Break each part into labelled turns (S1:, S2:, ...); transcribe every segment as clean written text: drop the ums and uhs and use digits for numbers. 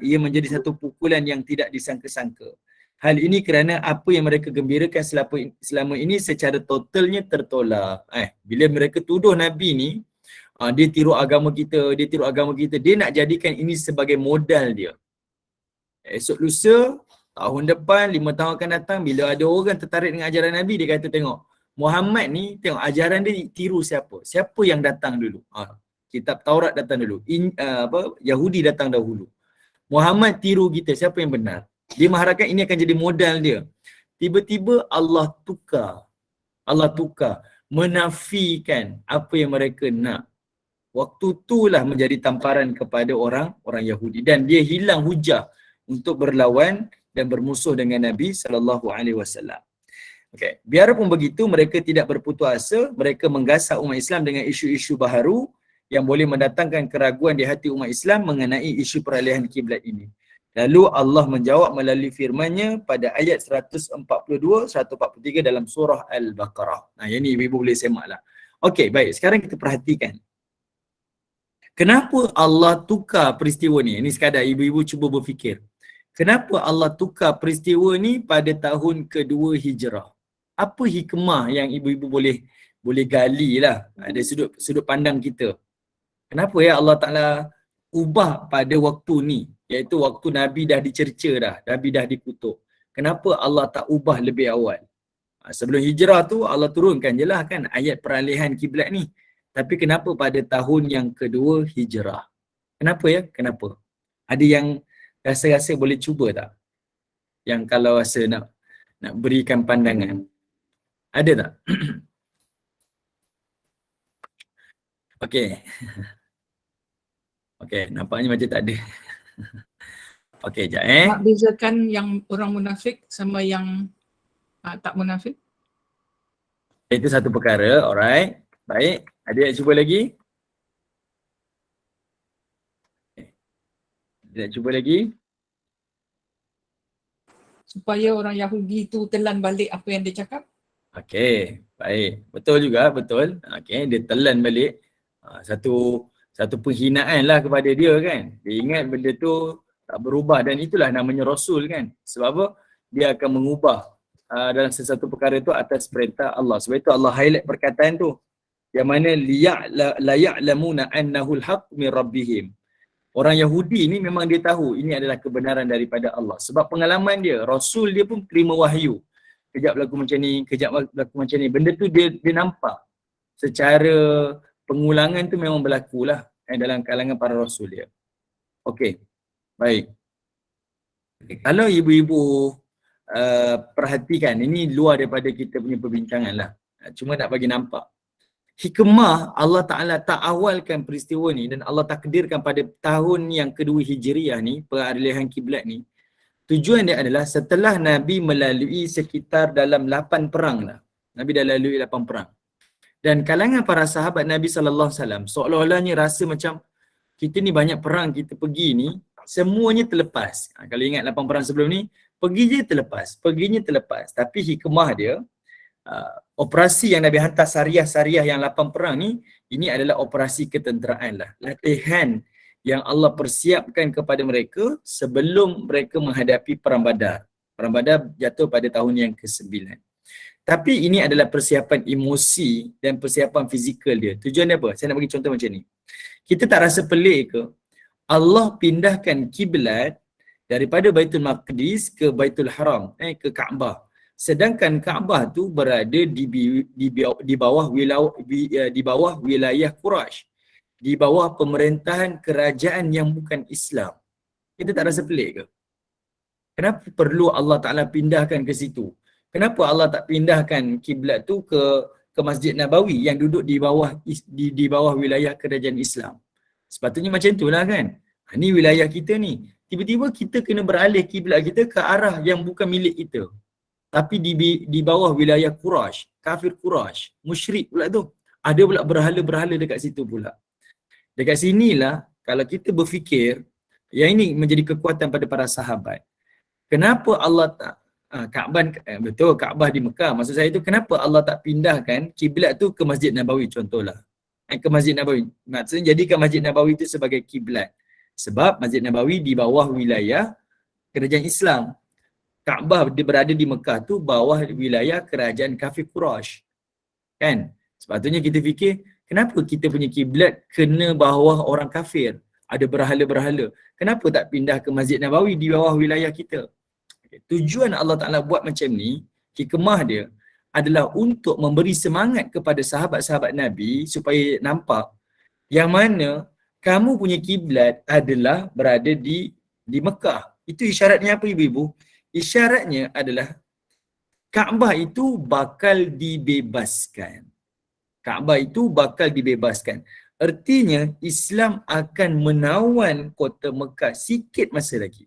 S1: ia menjadi satu pukulan yang tidak disangka-sangka. Hal ini kerana apa yang mereka gembirakan selama ini secara totalnya tertolak. Bila mereka tuduh Nabi ni, dia tiru agama kita, dia nak jadikan ini sebagai modal dia. Esok lusa, tahun depan, 5 tahun akan datang, bila ada orang tertarik dengan ajaran Nabi, dia kata tengok, Muhammad ni, tengok ajaran dia tiru siapa? Siapa yang datang dulu? Kitab Taurat datang dulu. Yahudi datang dahulu. Muhammad tiru kita, siapa yang benar? Dia mengharapkan ini akan jadi modal dia. Tiba-tiba Allah tukar, menafikan apa yang mereka nak. Waktu itulah menjadi tamparan kepada orang Yahudi, dan dia hilang hujah untuk berlawan dan bermusuh dengan Nabi SAW. Okay. Biarpun begitu, mereka tidak berputus asa. Mereka menggasak umat Islam dengan isu-isu baharu yang boleh mendatangkan keraguan di hati umat Islam mengenai isu peralihan kiblat ini. Lalu Allah menjawab melalui firman-Nya pada ayat 142-143 dalam surah Al-Baqarah. Yang ni ibu-ibu boleh semaklah. Okey, baik. Sekarang kita perhatikan. Kenapa Allah tukar peristiwa ni? Ini sekadar ibu-ibu cuba berfikir. Kenapa Allah tukar peristiwa ni pada tahun kedua Hijrah? Apa hikmah yang ibu-ibu boleh gali lah dari sudut pandang kita? Kenapa ya Allah Ta'ala ubah pada waktu ni, iaitu waktu Nabi dah dicerca dah, Nabi dah dikutuk. Kenapa Allah tak ubah lebih awal? Sebelum hijrah tu Allah turunkan je lah kan ayat peralihan kiblat ni. Tapi kenapa pada tahun yang kedua hijrah? Kenapa ya? Kenapa? Ada yang rasa-rasa boleh cuba tak? Yang kalau rasa nak berikan pandangan. Ada tak? Okey. Okey, nampaknya macam tak ada. Okey, sekejap
S2: Nak bezakan yang orang munafik sama yang tak munafik?
S1: Itu satu perkara, alright. Baik, ada yang cuba lagi? Ada yang cuba lagi?
S2: Supaya orang Yahudi tu telan balik apa yang dia cakap?
S1: Okey, baik. Betul juga, betul. Okey, dia telan balik. Satu penghinaan lah kepada dia kan. Dia ingat benda tu tak berubah, dan itulah namanya Rasul kan. Sebab apa? Dia akan mengubah dalam sesuatu perkara tu atas perintah Allah. Sebab itu Allah highlight perkataan tu. Yang mana la ya'lamuna annahul haqq min rabbihim. Orang Yahudi ni memang dia tahu ini adalah kebenaran daripada Allah. Sebab pengalaman dia, Rasul dia pun terima wahyu. Kejap berlaku macam ni, kejap berlaku macam ni. Benda tu dia nampak. Secara pengulangan tu memang berlakulah dalam kalangan para Rasul dia. Okey, baik. Kalau ibu-ibu perhatikan, ini luar daripada kita punya perbincangan lah. Cuma nak bagi nampak. Hikmah Allah Ta'ala tak awalkan peristiwa ni dan Allah takdirkan pada tahun yang kedua Hijriah ni, peralihan kiblat ni. Tujuan dia adalah setelah Nabi melalui sekitar dalam 8 perang lah. Nabi dah lalui 8 perang. Dan kalangan para sahabat Nabi SAW seolah-olahnya rasa macam kita ni banyak perang kita pergi ni, semuanya terlepas. Kalau ingat 8 perang sebelum ni, perginya terlepas. Tapi hikmah dia, operasi yang Nabi hantar Sariyah yang 8 perang ni, ini adalah operasi ketenteraan lah. Latihan yang Allah persiapkan kepada mereka sebelum mereka menghadapi Perang Badar. Perang Badar jatuh pada tahun yang ke-9. Tapi ini adalah persiapan emosi dan persiapan fizikal dia. Tujuan dia apa? Saya nak bagi contoh macam ni. Kita tak rasa pelik ke? Allah pindahkan kiblat daripada Baitul Maqdis ke Baitul Haram, ke Kaabah. Sedangkan Kaabah tu berada di bawah wilayah Quraisy, di bawah pemerintahan kerajaan yang bukan Islam. Kita tak rasa pelik ke? Kenapa perlu Allah Ta'ala pindahkan ke situ? Kenapa Allah tak pindahkan kiblat tu ke Masjid Nabawi yang duduk di bawah wilayah kerajaan Islam? Sepatutnya macam itulah kan. Ni wilayah kita ni. Tiba-tiba kita kena beralih kiblat kita ke arah yang bukan milik kita. Tapi di bawah wilayah Quraisy, kafir Quraisy, musyrik pula tu. Ada pula berhala-berhala dekat situ pula. Dekat sinilah kalau kita berfikir, yang ini menjadi kekuatan pada para sahabat. Kenapa Allah tak betul Kaabah di Mekah. Maksud saya itu kenapa Allah tak pindahkan kiblat tu ke Masjid Nabawi contohlah. Ke Masjid Nabawi. Maksudnya jadikan Masjid Nabawi itu sebagai kiblat. Sebab Masjid Nabawi di bawah wilayah kerajaan Islam. Kaabah dia berada di Mekah tu bawah wilayah kerajaan kafir Quraisy. Kan? Sepatutnya kita fikir, kenapa kita punya kiblat kena bawah orang kafir? Ada berhala-berhala. Kenapa tak pindah ke Masjid Nabawi di bawah wilayah kita? Tujuan Allah Ta'ala buat macam ni, hikmah dia adalah untuk memberi semangat kepada sahabat-sahabat Nabi supaya nampak yang mana kamu punya kiblat adalah berada di Mekah. Itu isyaratnya apa ibu-ibu? Isyaratnya adalah Kaabah itu bakal dibebaskan. Kaabah itu bakal dibebaskan. Artinya Islam akan menawan kota Mekah sikit masa lagi.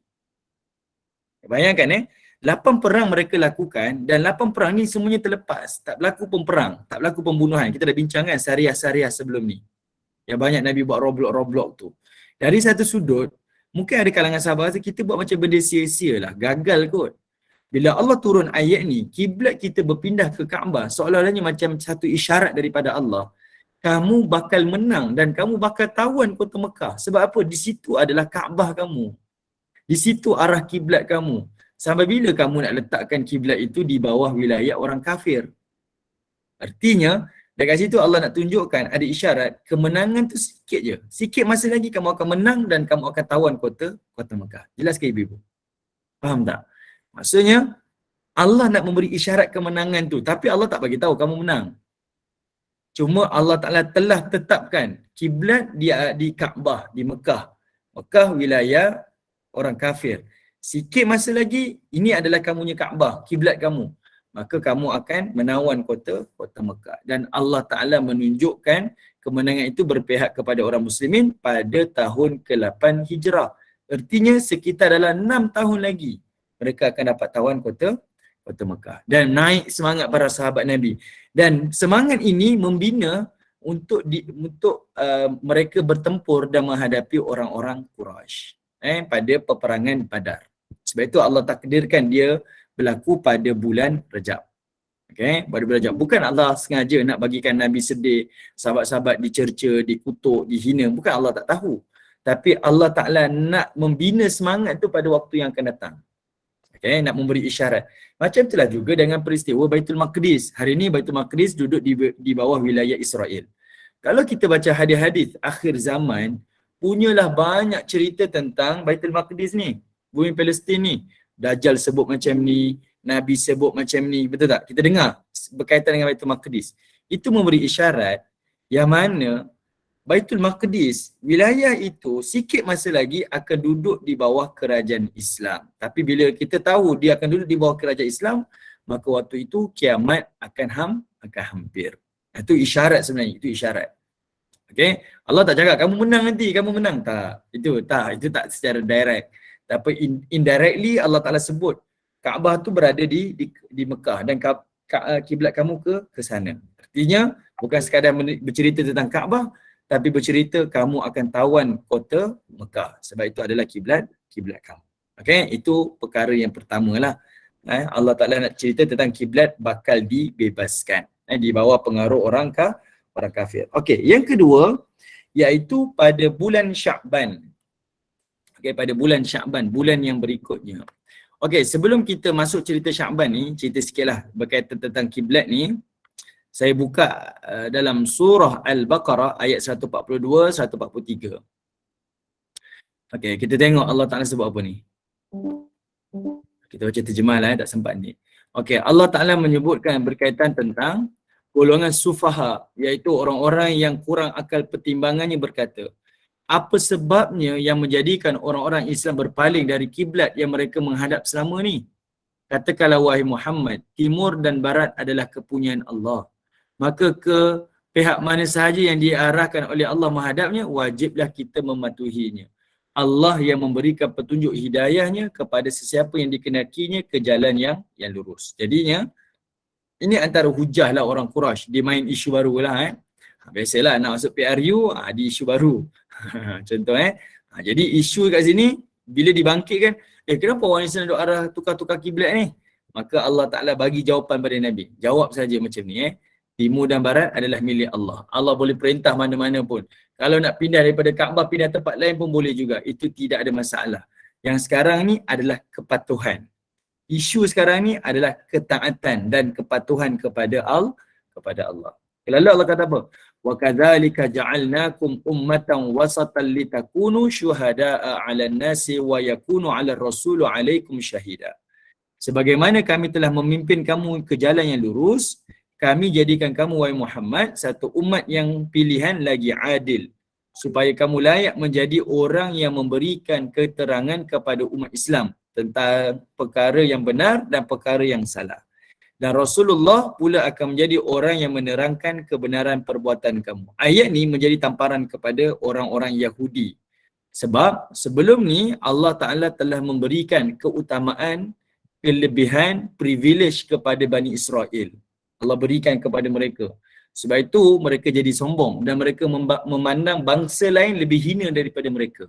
S1: Bayangkan 8 perang mereka lakukan dan 8 perang ni semuanya terlepas. Tak berlaku pun perang, tak berlaku pembunuhan. Kita dah bincang kan syariah-syariah sebelum ni. Yang banyak Nabi buat roblok-roblok tu. Dari satu sudut, mungkin ada kalangan sahabat rasa kita buat macam benda sia-sia lah, gagal kot. Bila Allah turun ayat ni, kiblat kita berpindah ke Kaabah, seolah-olahnya macam satu isyarat daripada Allah. Kamu bakal menang dan kamu bakal tawan kota Mekah. Sebab apa? Di situ adalah Kaabah kamu. Di situ arah kiblat kamu. Sampai bila kamu nak letakkan kiblat itu di bawah wilayah orang kafir? Artinya, dekat situ Allah nak tunjukkan ada isyarat kemenangan tu sikit je. Sikit masa lagi kamu akan menang dan kamu akan tawan kota Mekah. Jelas ke ibu-ibu? Faham tak? Maksudnya Allah nak memberi isyarat kemenangan tu, tapi Allah tak bagi tahu kamu menang. Cuma Allah Ta'ala telah tetapkan kiblat di Kaabah, di Mekah. Mekah wilayah orang kafir. Sikit masa lagi, ini adalah kamunya Kaabah, kiblat kamu. Maka kamu akan menawan kota Mekah. Dan Allah Ta'ala menunjukkan kemenangan itu berpihak kepada orang muslimin pada tahun ke-8 Hijrah. Artinya sekitar dalam 6 tahun lagi mereka akan dapat tawan kota Mekah. Dan naik semangat para sahabat Nabi. Dan semangat ini membina untuk mereka bertempur dan menghadapi orang-orang Quraisy pada peperangan Badar. Sebab itu Allah takdirkan dia berlaku pada bulan Rajab. Okay, pada bulan Rajab. Bukan Allah sengaja nak bagikan Nabi sedih, sahabat-sahabat dicerca, dikutuk, dihina. Bukan Allah tak tahu. Tapi Allah Ta'ala nak membina semangat tu pada waktu yang akan datang. Okay, nak memberi isyarat. Macam itulah juga dengan peristiwa Baitul Maqdis. Hari ini Baitul Maqdis duduk di bawah wilayah Israel. Kalau kita baca hadis-hadis akhir zaman, punyalah banyak cerita tentang Baitul Maqdis ni. Bumi Palestin ni. Dajjal sebut macam ni, Nabi sebut macam ni. Betul tak? Kita dengar berkaitan dengan Baitul Maqdis. Itu memberi isyarat yang mana Baitul Maqdis, wilayah itu sikit masa lagi akan duduk di bawah kerajaan Islam. Tapi bila kita tahu dia akan duduk di bawah kerajaan Islam, maka waktu itu kiamat akan hampir. Itu isyarat sebenarnya, itu isyarat. Okay? Allah tak cakap kamu menang nanti, kamu menang. Itu tak secara direct. Tapi indirectly Allah Ta'ala sebut Kaabah tu berada di Mekah dan kiblat kamu ke sana. Artinya bukan sekadar bercerita tentang Kaabah, tapi bercerita kamu akan tawan kota Mekah. Sebab itu adalah kiblat kamu. Okay? Itu perkara yang pertama lah. Allah Ta'ala nak cerita tentang kiblat bakal dibebaskan. Di bawah pengaruh orang kafir. Okay, yang kedua, iaitu pada bulan Sya'ban. Okay, pada bulan Sya'ban, bulan yang berikutnya. Okay, sebelum kita masuk cerita Sya'ban ni, cerita sikit lah berkaitan tentang kiblat ni. Saya buka dalam surah Al-Baqarah ayat 142, 143. Okay, kita tengok Allah Ta'ala sebut apa ni. Kita baca terjemah lah, tak sempat ni. Okay, Allah Ta'ala menyebutkan berkaitan tentang golongan sufaha, iaitu orang-orang yang kurang akal pertimbangannya berkata, apa sebabnya yang menjadikan orang-orang Islam berpaling dari kiblat yang mereka menghadap selama ni? Katakanlah wahai Muhammad, timur dan barat adalah kepunyaan Allah. Maka ke pihak mana sahaja yang diarahkan oleh Allah menghadapnya, wajiblah kita mematuhinya. Allah yang memberikan petunjuk hidayahnya kepada sesiapa yang dikenakinya ke jalan yang lurus. Jadinya, ini antara hujah lah orang Quraisy. Dia main isu baru lah. Biasalah nak masuk PRU, ada isu baru. Contoh jadi isu kat sini, bila dibangkitkan, kenapa orang Islam duk arah tukar-tukar kiblat ni? Maka Allah Ta'ala bagi jawapan pada Nabi. Jawab saja macam ni. Timur dan barat adalah milik Allah. Allah boleh perintah mana-mana pun. Kalau nak pindah daripada Kaabah pindah tempat lain pun boleh juga. Itu tidak ada masalah. Yang sekarang ni adalah kepatuhan. Isu sekarang ni adalah ketaatan dan kepatuhan kepada Allah. Lalu Allah kata apa? Wa kadzalika ja'alnakum ummatan wasatan litakunu syuhada'a 'alan nasi wa yakunu 'alar rasulu 'alaikum syahida. Sebagaimana kami telah memimpin kamu ke jalan yang lurus, kami jadikan kamu wahai Muhammad satu umat yang pilihan lagi adil, supaya kamu layak menjadi orang yang memberikan keterangan kepada umat Islam tentang perkara yang benar dan perkara yang salah. Dan Rasulullah pula akan menjadi orang yang menerangkan kebenaran perbuatan kamu. Ayat ni menjadi tamparan kepada orang-orang Yahudi. Sebab sebelum ni Allah Ta'ala telah memberikan keutamaan, kelebihan, privilege kepada Bani Israel. Allah berikan kepada mereka. Sebab itu mereka jadi sombong dan mereka memandang bangsa lain lebih hina daripada mereka.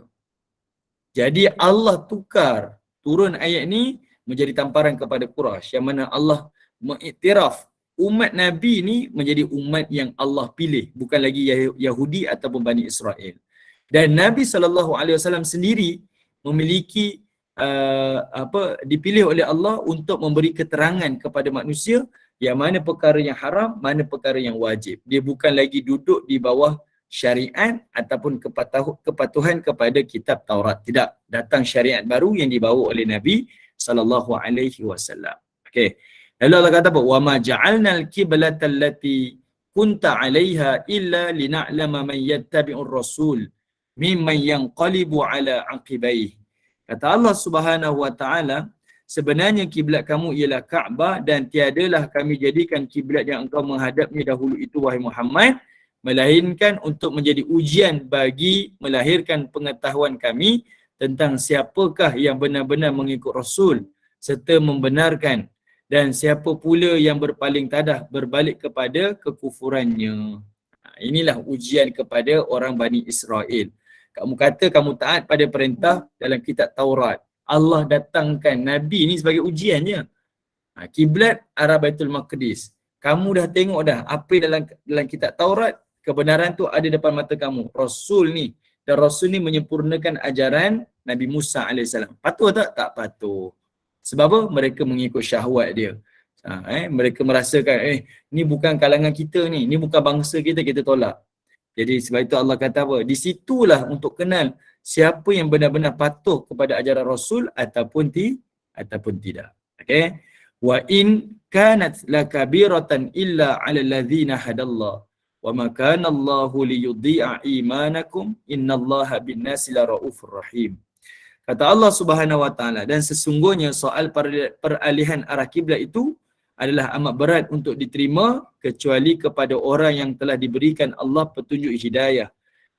S1: Jadi Allah tukar turun ayat ni menjadi tamparan kepada Quraisy, yang mana Allah mengiktiraf umat Nabi ni menjadi umat yang Allah pilih, bukan lagi Yahudi ataupun Bani Israel. Dan Nabi SAW sendiri memiliki dipilih oleh Allah untuk memberi keterangan kepada manusia yang mana perkara yang haram, mana perkara yang wajib. Dia bukan lagi duduk di bawah syariat ataupun kepatuhan kepada kitab Taurat. Tidak, datang syariat baru yang dibawa oleh Nabi SAW. Okey. Lalu Allah kata apa? Wa ma ja'alnal qiblata allati kunta 'alaiha illa lina'lama man yattabi'ur rasul mimman yanqalibu 'ala 'aqibaihi. Kata Allah Subhanahu wa taala, sebenarnya kiblat kamu ialah Kaabah dan tiadalah kami jadikan kiblat yang engkau menghadapnya dahulu itu wahai Muhammad, melainkan untuk menjadi ujian bagi melahirkan pengetahuan kami tentang siapakah yang benar-benar mengikut Rasul serta membenarkan dan siapa pula yang berpaling tadah berbalik kepada kekufurannya. Inilah ujian kepada orang Bani Israel. Kamu kata kamu taat pada perintah dalam kitab Taurat. Allah datangkan Nabi ni sebagai ujiannya. Kiblat arah Baitul Maqdis. Kamu dah tengok dah apa dalam kitab Taurat, kebenaran tu ada depan mata kamu. Rasul ni, dan Rasul ni menyempurnakan ajaran Nabi Musa AS. Patuh tak? Tak patuh. Sebab apa? Mereka mengikut syahwat dia. Mereka merasakan, ni bukan kalangan kita ni bukan bangsa kita, kita tolak. Jadi sebab itu Allah kata apa? Di situlah untuk kenal siapa yang benar-benar patuh kepada ajaran Rasul ataupun tidak. Okey. Wa in kanat lakabiratan illa 'alal ladzina hadallah wa ma kana Allahu liyudhi'a imanakum innallaha bin-nasi laraufur rahim. Kata Allah Subhanahu wa taala, dan sesungguhnya soal peralihan arah kiblat itu adalah amat berat untuk diterima kecuali kepada orang yang telah diberikan Allah petunjuk hidayah,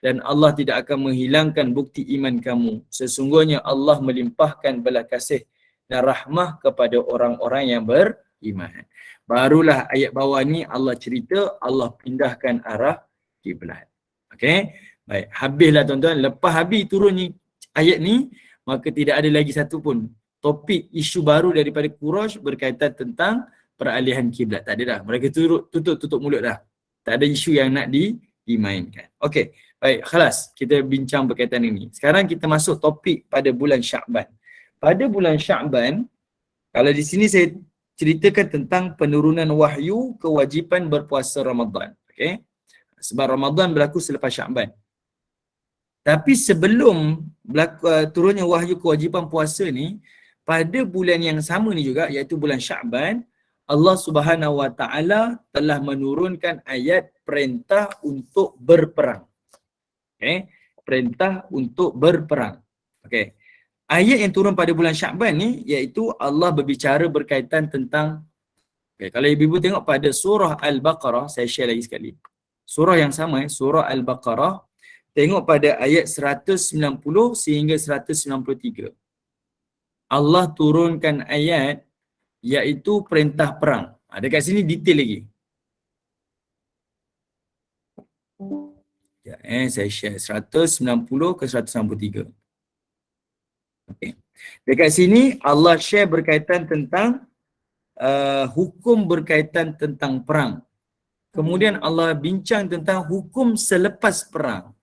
S1: dan Allah tidak akan menghilangkan bukti iman kamu. Sesungguhnya Allah melimpahkan belas kasih dan rahmah kepada orang-orang yang beriman. Barulah ayat bawah ni Allah cerita Allah pindahkan arah kiblat. Okey. Baik, habislah tuan-tuan. Lepas habis turun ayat ni, maka tidak ada lagi satu pun topik isu baru daripada Quraisy berkaitan tentang peralihan kiblat. Tak ada dah. Mereka tutup mulut dah. Tak ada isu yang nak dimainkan. Okey. Baik, khalas. Kita bincang berkaitan ini. Sekarang kita masuk topik pada bulan Sya'ban. Pada bulan Sya'ban, kalau di sini saya ceritakan tentang penurunan wahyu kewajipan berpuasa Ramadan. Okey. Sebab Ramadan berlaku selepas Sya'ban. Tapi sebelum turunnya wahyu kewajipan puasa ni, pada bulan yang sama ni juga, iaitu bulan Sya'ban, Allah Subhanahu wa taala telah menurunkan ayat perintah untuk berperang. Okey, perintah untuk berperang. Okey. Ayat yang turun pada bulan Sya'ban ni iaitu Allah berbicara berkaitan tentang, kalau ibu-ibu tengok pada surah Al-Baqarah, saya share lagi sekali. Surah yang sama, surah Al-Baqarah, tengok pada ayat 190 sehingga 193. Allah turunkan ayat iaitu perintah perang. Dekat sini detail lagi. Saya share 190 ke 193. Okay. Dekat sini Allah share berkaitan tentang hukum berkaitan tentang perang. kemudian Allah bincang tentang hukum selepas perang.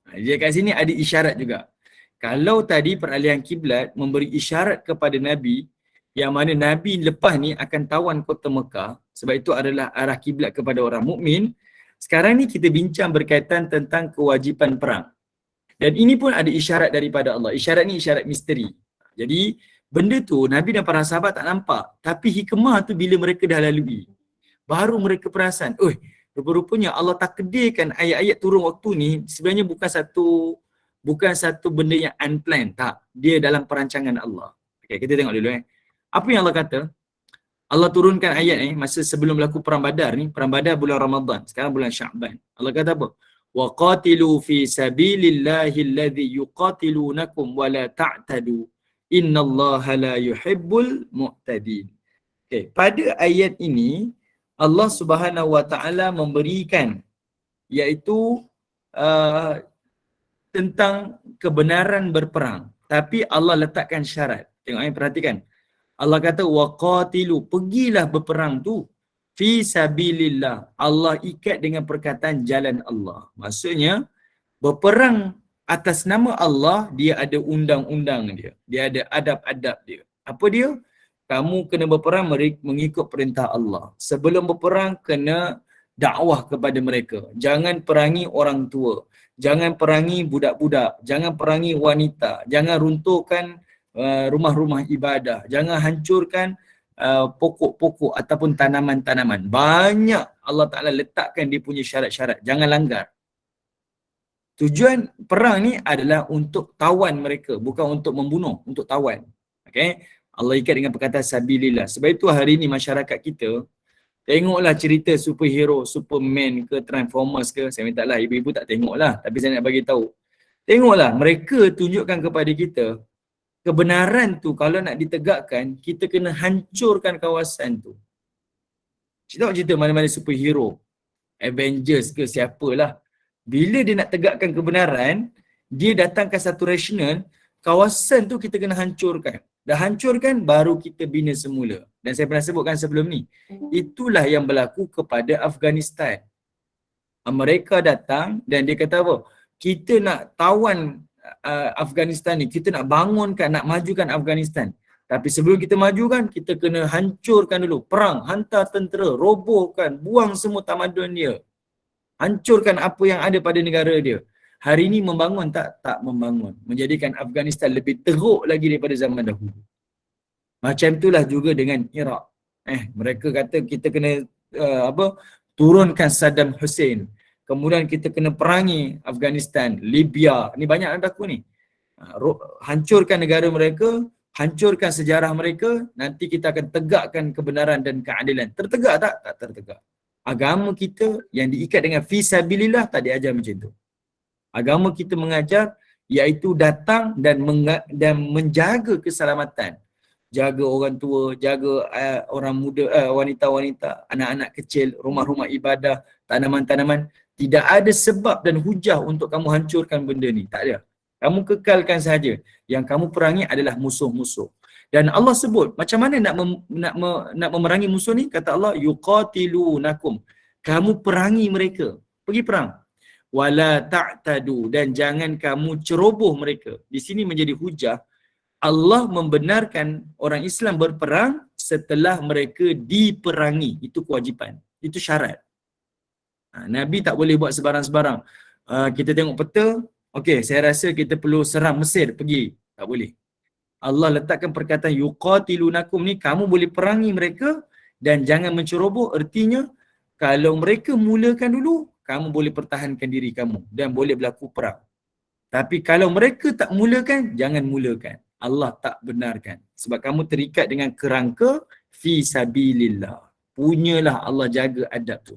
S1: Jadi kat sini ada isyarat juga. Kalau tadi peralihan kiblat memberi isyarat kepada Nabi, yang mana Nabi lepas ni akan tawan kota Mekah, sebab itu adalah arah kiblat kepada orang mukmin. Sekarang ni kita bincang berkaitan tentang kewajipan perang. Dan ini pun ada isyarat daripada Allah. Isyarat ni isyarat misteri. Jadi benda tu Nabi dan para sahabat tak nampak. Tapi hikmah tu bila mereka dah lalui, baru mereka perasan, rupa-rupanya Allah takdirkan ayat-ayat turun waktu ni sebenarnya bukan satu benda yang unplanned. Tak. Dia dalam perancangan Allah. Okay, kita tengok dulu. Apa yang Allah kata? Allah turunkan ayat ni masa sebelum berlaku perang Badar ni. Perang Badar bulan Ramadan. Sekarang bulan Sya'ban. Allah kata apa? وَقَاتِلُوا فِي سَبِيلِ اللَّهِ الَّذِي يُقَاتِلُونَكُمْ وَلَا تَعْتَدُوا إِنَّ اللَّهَ لَا يُحِبُّ الْمُعْتَدِينَ. Okay. Pada ayat ini Allah Subhanahu Wa Taala memberikan iaitu tentang kebenaran berperang, tapi Allah letakkan syarat. Tengok perhatikan. Allah kata waqatilu, pergilah berperang tu fi sabilillah. Allah ikat dengan perkataan jalan Allah. Maksudnya berperang atas nama Allah, dia ada undang-undang dia. Dia ada adab-adab dia. Apa dia? Kamu kena berperang mengikut perintah Allah. Sebelum berperang kena dakwah kepada mereka. Jangan perangi orang tua. Jangan perangi budak-budak. Jangan perangi wanita. Jangan runtuhkan rumah-rumah ibadah. Jangan hancurkan pokok-pokok ataupun tanaman-tanaman. Banyak Allah Ta'ala letakkan dia punya syarat-syarat. Jangan langgar. Tujuan perang ni adalah untuk tawan mereka. Bukan untuk membunuh. Untuk tawan. Okay? Allah ikat dengan perkataan sabilillah. Sebab itu hari ni masyarakat kita, tengoklah cerita superhero, Superman ke Transformers ke. Saya minta lah ibu-ibu tak tengok lah. Tapi saya nak bagi tahu. Tengoklah mereka tunjukkan kepada kita kebenaran tu kalau nak ditegakkan, kita kena hancurkan kawasan tu. Kita tengok cerita mana-mana superhero, Avengers ke siapalah. Bila dia nak tegakkan kebenaran, dia datangkan satu rasional, kawasan tu kita kena hancurkan. Dah hancurkan, baru kita bina semula. Dan saya pernah sebutkan sebelum ni, itulah yang berlaku kepada Afghanistan. Mereka datang dan dia kata apa? Kita nak tawan Afghanistan ni, kita nak bangunkan, nak majukan Afghanistan. Tapi sebelum kita majukan, kita kena hancurkan dulu. Perang, hantar tentera, robohkan, buang semua tamadun dia. Hancurkan apa yang ada pada negara dia. Hari ini membangun tak? Tak membangun. Menjadikan Afghanistan lebih teruk lagi daripada zaman dahulu. Macam itulah juga dengan Iraq. Mereka kata kita kena turunkan Saddam Hussein. Kemudian kita kena perangi Afghanistan, Libya. Ni banyak yang berlaku ni. Hancurkan negara mereka, hancurkan sejarah mereka, nanti kita akan tegakkan kebenaran dan keadilan. Tertegak tak? Tak tertegak. Agama kita yang diikat dengan fisabilillah tak diajar macam tu. Agama kita mengajar iaitu datang dan menjaga keselamatan. Jaga orang tua, jaga orang muda, wanita-wanita, anak-anak kecil, rumah-rumah ibadah, tanaman-tanaman. Tidak ada sebab dan hujah untuk kamu hancurkan benda ni. Tak ada. Kamu kekalkan sahaja. Yang kamu perangi adalah musuh-musuh. Dan Allah sebut, macam mana nak memerangi musuh ni? Kata Allah, yuqatilunakum. Kamu perangi mereka. Pergi perang. Wala ta'tadu. Dan jangan kamu ceroboh mereka. Di sini menjadi hujah. Allah membenarkan orang Islam berperang setelah mereka diperangi. Itu kewajipan. Itu syarat. Nabi tak boleh buat sebarang-sebarang. Kita tengok peta, okey, saya rasa kita perlu serang Mesir, pergi. Tak boleh. Allah letakkan perkataan yuqatilunakum ni, kamu boleh perangi mereka dan jangan menceroboh. Artinya, kalau mereka mulakan dulu, kamu boleh pertahankan diri kamu dan boleh berlaku perang. Tapi kalau mereka tak mulakan, jangan mulakan. Allah tak benarkan. Sebab kamu terikat dengan kerangka fi sabilillah. Punyalah Allah jaga adab tu.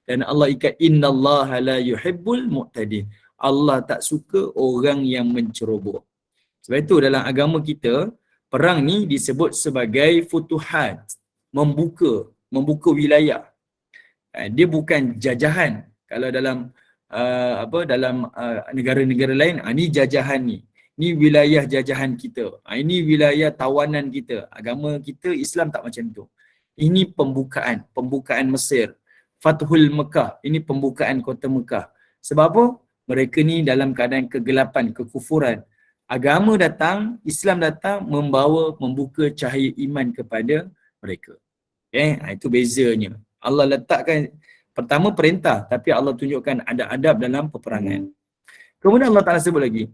S1: Dan Allah ikat innallaha la yuhibbul mu'tadin. Allah tak suka orang yang menceroboh. Sebab itu dalam agama kita, perang ni disebut sebagai futuhat, membuka wilayah. Dia bukan jajahan. Kalau dalam negara-negara lain, ni jajahan ni. Ni wilayah jajahan kita. Ini wilayah tawanan kita. Agama kita Islam tak macam tu. Ini pembukaan Mesir. Fathul Mekah, ini pembukaan kota Mekah. Sebab apa? Mereka ni dalam keadaan kegelapan, kekufuran. Agama datang, Islam datang membuka cahaya iman kepada mereka. Itu bezanya. Allah letakkan pertama perintah, tapi Allah tunjukkan ada adab dalam peperangan. Kemudian Allah Ta'ala sebut lagi,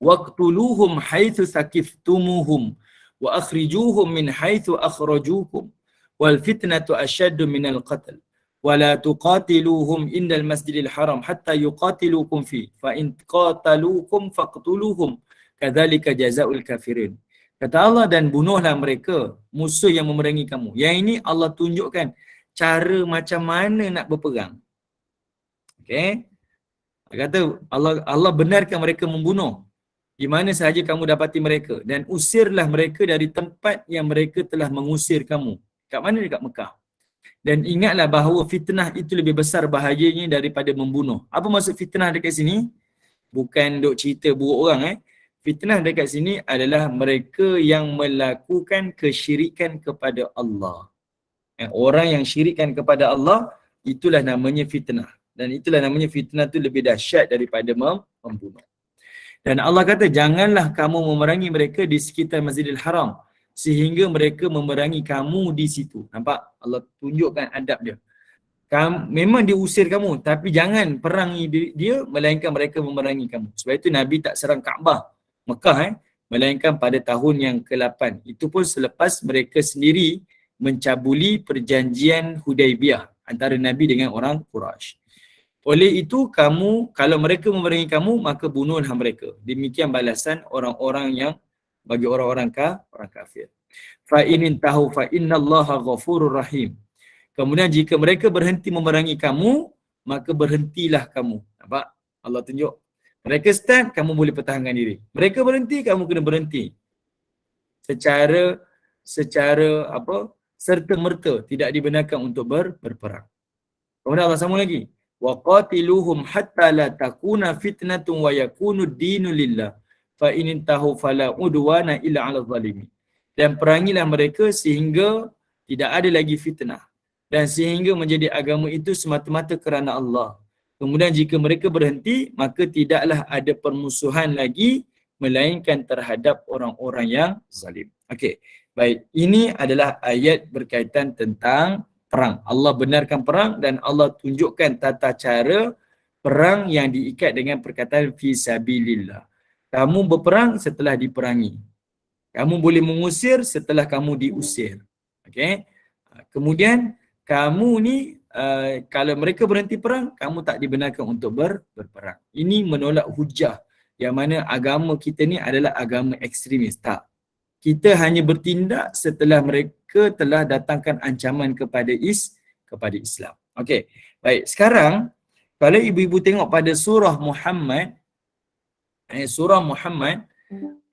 S1: waqtuluhum haitsu sakiftumuhum wa akhrijuhum min haitsu akhrajukum wal fitnatu asyaddu minal qatl wa la tuqatiluhum indal masjidil haram hatta yuqatilukum fi fa in qataluukum faqtuluhum kadzalika jazaa'ul kafirin. Kata Allah, dan bunuhlah mereka, musuh yang memerangi kamu. Yang ini Allah tunjukkan cara macam mana nak berperang. Okey. Kata Allah benarkan mereka membunuh di mana sahaja kamu dapati mereka, dan usirlah mereka dari tempat yang mereka telah mengusir kamu. Kat mana? Dekat Mekah. Dan ingatlah bahawa fitnah itu lebih besar bahayanya daripada membunuh. Apa maksud fitnah dekat sini? Bukan duk cerita buruk orang. Fitnah dekat sini adalah mereka yang melakukan kesyirikan kepada Allah. Orang yang syirikkan kepada Allah, itulah namanya fitnah. Dan itulah namanya fitnah tu lebih dahsyat daripada membunuh. Dan Allah kata, janganlah kamu memerangi mereka di sekitar Masjidil Haram sehingga mereka memerangi kamu di situ. Nampak? Allah tunjukkan adab dia. Memang dia usir kamu, tapi jangan perangi dia, melainkan mereka memerangi kamu. Sebab itu Nabi tak serang Kaabah Mekah melainkan pada tahun yang ke-8. Itu pun selepas mereka sendiri mencabuli perjanjian Hudaibiyah antara Nabi dengan orang Quraisy. Oleh itu kamu, kalau mereka memerangi kamu, maka bunuhlah mereka. Demikian balasan orang-orang yang bagi orang-orang kafir. Fa in intahu fa innallaha ghafurur rahim. Kemudian jika mereka berhenti memerangi kamu, maka berhentilah kamu. Nampak? Allah tunjuk. Mereka start, kamu boleh pertahankan diri. Mereka berhenti, kamu kena berhenti. Secara serta-merta tidak dibenarkan untuk berperang. Kemudian Allah sambung lagi. Wa qatiluhum hatta la takuna fitnatun wa yakunu ad-dinu lillah. Fa in intahu fala udwana illa 'alal zalimin. Dan perangilah mereka sehingga tidak ada lagi fitnah dan sehingga menjadi agama itu semata-mata kerana Allah. Kemudian jika mereka berhenti, maka tidaklah ada permusuhan lagi melainkan terhadap orang-orang yang zalim. Okey. Baik, ini adalah ayat berkaitan tentang perang. Allah benarkan perang dan Allah tunjukkan tata cara perang yang diikat dengan perkataan fi sabilillah. Kamu berperang setelah diperangi. Kamu boleh mengusir setelah kamu diusir. Okey. Kemudian kamu ni kalau mereka berhenti perang, kamu tak dibenarkan untuk berperang. Ini menolak hujah yang mana agama kita ni adalah agama ekstremis. Tak. Kita hanya bertindak setelah mereka telah datangkan ancaman kepada Islam. Okey. Baik, sekarang kalau ibu-ibu tengok pada surah Muhammad,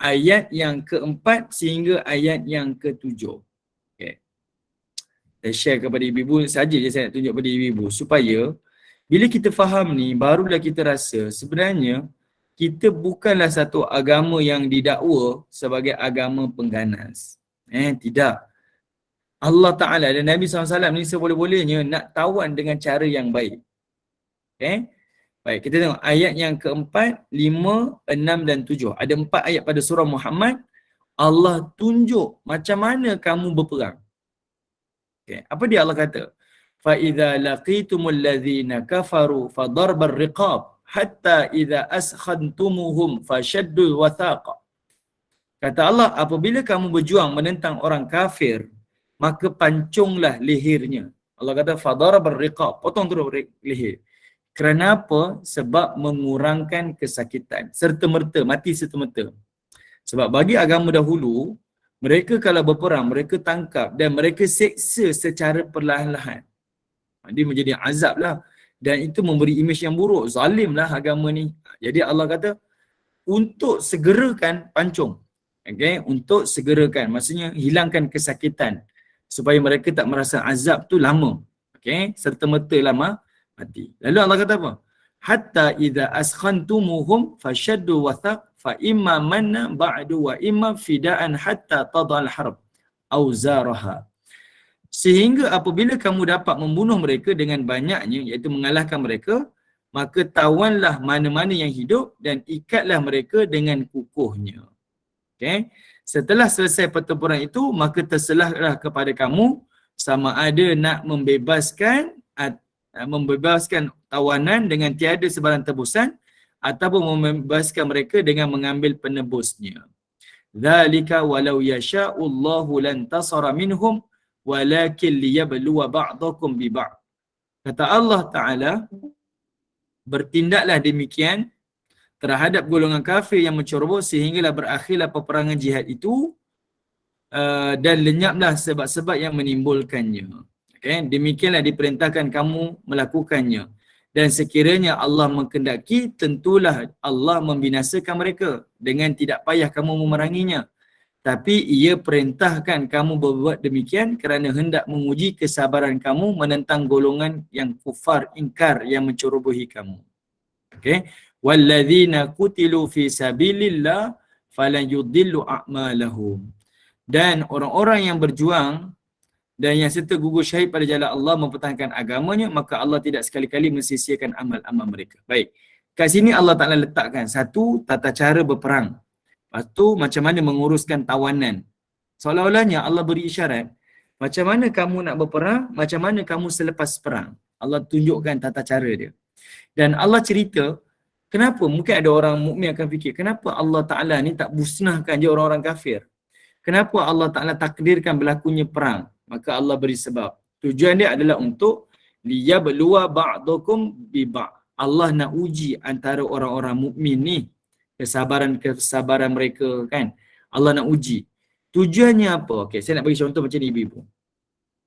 S1: ayat yang ke-4 sehingga ayat yang ke-7. Okey. Saya share kepada ibu-ibu saja je, saya nak tunjuk kepada ibu-ibu supaya bila kita faham ni, barulah kita rasa sebenarnya kita bukanlah satu agama yang didakwa sebagai agama pengganas. Tidak. Allah Ta'ala dan Nabi SAW ni seboleh-bolehnya nak tawan dengan cara yang baik. Okay? Baik, kita tengok ayat yang ke-4, 5, 6 dan 7. Ada 4 ayat pada surah Muhammad. Allah tunjuk macam mana kamu berperang. Okay. Apa dia Allah kata? فَإِذَا لَقِيتُمُ الَّذِينَ كَفَرُوا فَضَرْبَ الرِّقَابِ hatta idza askhantumuhum fashaddul wathaqa. Kata Allah, apabila kamu berjuang menentang orang kafir, maka pancunglah lehernya. Allah kata fadarabar riqab, potong terus leher. Kenapa? Sebab mengurangkan kesakitan serta-merta, mati serta-merta. Sebab bagi agama dahulu, mereka kalau berperang, mereka tangkap dan mereka seksa secara perlahan-lahan. Dia menjadi azab lah. Dan itu memberi imej yang buruk. Zalimlah agama ni. Jadi Allah kata, untuk segerakan pancung. Okay? Untuk segerakan. Maksudnya hilangkan kesakitan. Supaya mereka tak merasa azab tu lama. Okay? Serta-merta lama mati. Lalu Allah kata apa? Hatta idza askhantumuhum fashaddu wathaq fa imma manna ba'du wa imma fida'an hatta tadal harb auzaraha. Sehingga apabila kamu dapat membunuh mereka dengan banyaknya, iaitu mengalahkan mereka, maka tawanlah mana-mana yang hidup dan ikatlah mereka dengan kukuhnya. Okay? Setelah selesai pertempuran itu, maka terserahlah kepada kamu sama ada nak membebaskan tawanan dengan tiada sebarang tebusan ataupun membebaskan mereka dengan mengambil penebusnya. Dzalika walau yasha'ullahu lantasara minhum walakin liyabluwa ba'dakum bi ba'd. Kata Allah Ta'ala, bertindaklah demikian terhadap golongan kafir yang menceroboh sehinggalah berakhirlah peperangan jihad itu dan lenyaplah sebab-sebab yang menimbulkannya. Okay? Demikianlah diperintahkan kamu melakukannya. Dan sekiranya Allah menghendaki, tentulah Allah membinasakan mereka dengan tidak payah kamu memeranginya. Tapi ia perintahkan kamu berbuat demikian kerana hendak menguji kesabaran kamu menentang golongan yang kufar, ingkar, yang mencerobohi kamu. Okay? Walladzina qutilu fi sabilillah falan yudillu a'malahum. Dan orang-orang yang berjuang dan yang serta gugur syahid pada jalan Allah mempertahankan agamanya, maka Allah tidak sekali-kali mensisiakan amal-amal mereka. Baik. Kat sini Allah Ta'ala letakkan satu, tata cara berperang. Lepas tu macam mana menguruskan tawanan. Seolah-olahnya Allah beri isyarat, macam mana kamu nak berperang, macam mana kamu selepas perang. Allah tunjukkan tata cara dia. Dan Allah cerita, kenapa mungkin ada orang mukmin akan fikir, kenapa Allah Ta'ala ni tak musnahkan je orang-orang kafir? Kenapa Allah Ta'ala takdirkan berlakunya perang? Maka Allah beri sebab. Tujuan dia adalah untuk liyabluwa ba'dakum bi ba'd. Allah nak uji antara orang-orang mukmin ni, kesabaran mereka kan. Allah nak uji. Tujuannya apa? Okey, saya nak bagi contoh macam ni ibu-ibu.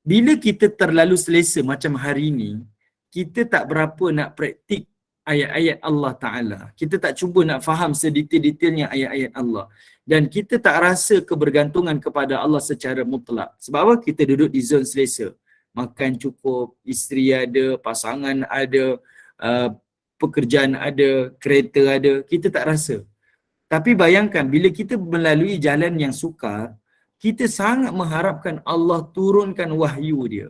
S1: Bila kita terlalu selesa macam hari ni, kita tak berapa nak praktik ayat-ayat Allah Ta'ala. Kita tak cuba nak faham sedetail-detailnya ayat-ayat Allah. Dan kita tak rasa kebergantungan kepada Allah secara mutlak. Sebab apa? Kita duduk di zon selesa. Makan cukup, isteri ada, pasangan ada, pekerjaan ada, kereta ada. Kita tak rasa. Tapi bayangkan, bila kita melalui jalan yang sukar, kita sangat mengharapkan Allah turunkan wahyu dia.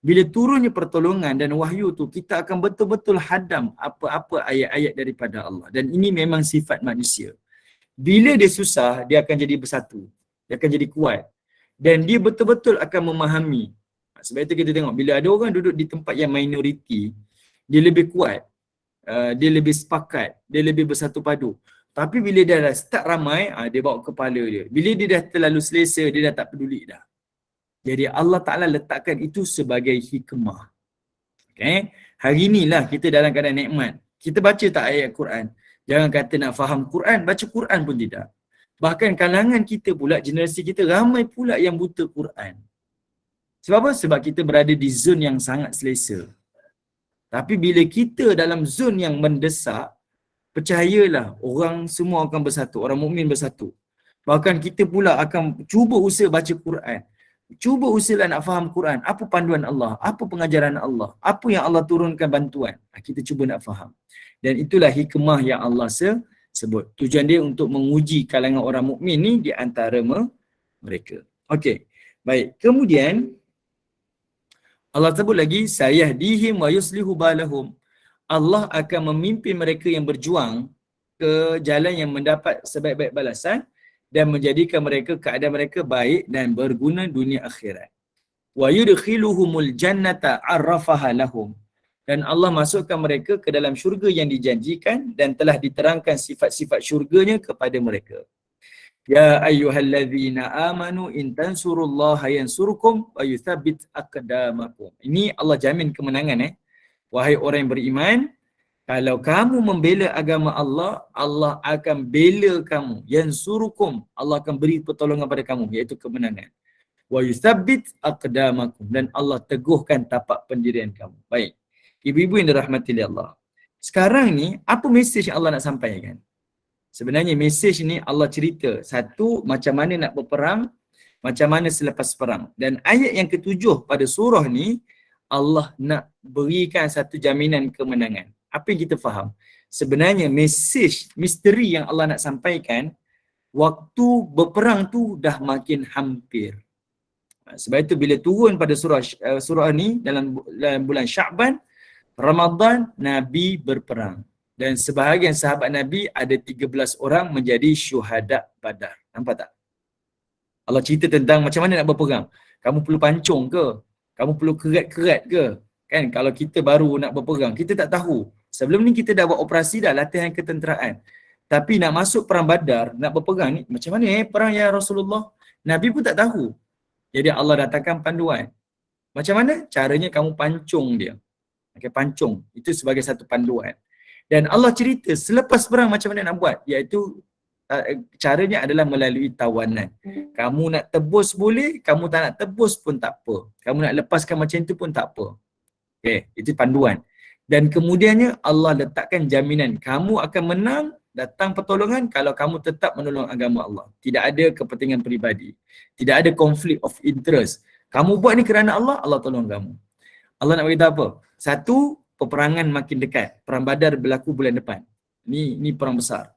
S1: Bila turunnya pertolongan dan wahyu tu, kita akan betul-betul hadam apa-apa ayat-ayat daripada Allah. Dan ini memang sifat manusia. Bila dia susah, dia akan jadi bersatu. Dia akan jadi kuat. Dan dia betul-betul akan memahami. Sebab itu kita tengok, bila ada orang duduk di tempat yang minoriti, dia lebih kuat. Dia lebih sepakat. Dia lebih bersatu padu. Tapi bila dia dah start ramai, dia bawa kepala dia. Bila dia dah terlalu selesa, dia dah tak peduli dah. Jadi Allah Ta'ala letakkan itu sebagai hikmah. Okay? Hari inilah kita dalam keadaan nikmat. Kita baca tak ayat Quran? Jangan kata nak faham Quran, baca Quran pun tidak. Bahkan kalangan kita pula, generasi kita ramai pula yang buta Quran. Sebab apa? Sebab kita berada di zon yang sangat selesa. Tapi bila kita dalam zon yang mendesak, percayalah orang semua akan bersatu, orang mukmin bersatu. Bahkan kita pula akan cuba usaha baca Quran. Cuba usaha nak faham Quran. Apa panduan Allah? Apa pengajaran Allah? Apa yang Allah turunkan bantuan? Kita cuba nak faham. Dan itulah hikmah yang Allah sebut. Tujuan dia untuk menguji kalangan orang mukmin ni di antara mereka. Okey. Baik. Kemudian Allah sebut lagi, sayahdihim wa yuslihu balahum. Allah akan memimpin mereka yang berjuang ke jalan yang mendapat sebaik-baik balasan dan menjadikan mereka keadaan mereka baik dan berguna dunia akhirat. Wa yudkhiluhumul jannata arrafaha lahum. Dan Allah masukkan mereka ke dalam syurga yang dijanjikan dan telah diterangkan sifat-sifat syurganya kepada mereka. Ya ayyuhallazina amanu in tansurullaha yansurkum wa yuthabbit aqdamakum. Ini Allah jamin kemenangan. Wahai orang yang beriman, kalau kamu membela agama Allah, Allah akan bela kamu. Yansurukum, Allah akan beri pertolongan pada kamu, iaitu kemenangan. Wa yuthabbit aqdamakum, dan Allah teguhkan tapak pendirian kamu. Baik. Ibu-ibu yang dirahmati oleh Allah. Sekarang ni, apa mesej yang Allah nak sampaikan? Sebenarnya mesej ni Allah cerita. Satu, macam mana nak berperang, macam mana selepas perang. Dan ayat yang ketujuh pada surah ni, Allah nak berikan satu jaminan kemenangan. Apa yang kita faham? Sebenarnya mesej, misteri yang Allah nak sampaikan, waktu berperang tu dah makin hampir. Sebab itu bila turun pada surah ni dalam bulan Sya'ban, Ramadan, Nabi berperang. Dan sebahagian sahabat Nabi ada 13 orang menjadi syuhada Badar. Nampak tak? Allah cerita tentang macam mana nak berperang. Kamu perlu pancung ke? Kamu perlu kerat-kerat ke? Kan kalau kita baru nak berperang, kita tak tahu. Sebelum ni kita dah buat operasi dah, latihan ketenteraan. Tapi nak masuk perang Badar, nak berperang ni, macam mana perang ya Rasulullah? Nabi pun tak tahu. Jadi Allah datangkan panduan. Macam mana? Caranya kamu pancung dia. Okay, pancung. Itu sebagai satu panduan. Dan Allah cerita selepas perang macam mana nak buat. Iaitu caranya adalah melalui tawanan. Kamu nak tebus boleh, kamu tak nak tebus pun tak apa. Kamu nak lepaskan macam itu pun tak apa. Okay, itu panduan. Dan kemudiannya Allah letakkan jaminan. Kamu akan menang, datang pertolongan kalau kamu tetap menolong agama Allah. Tidak ada kepentingan peribadi. Tidak ada conflict of interest. Kamu buat ni kerana Allah, Allah tolong kamu. Allah nak beritahu apa? Satu, peperangan makin dekat. Perang Badar berlaku bulan depan. Ni perang besar.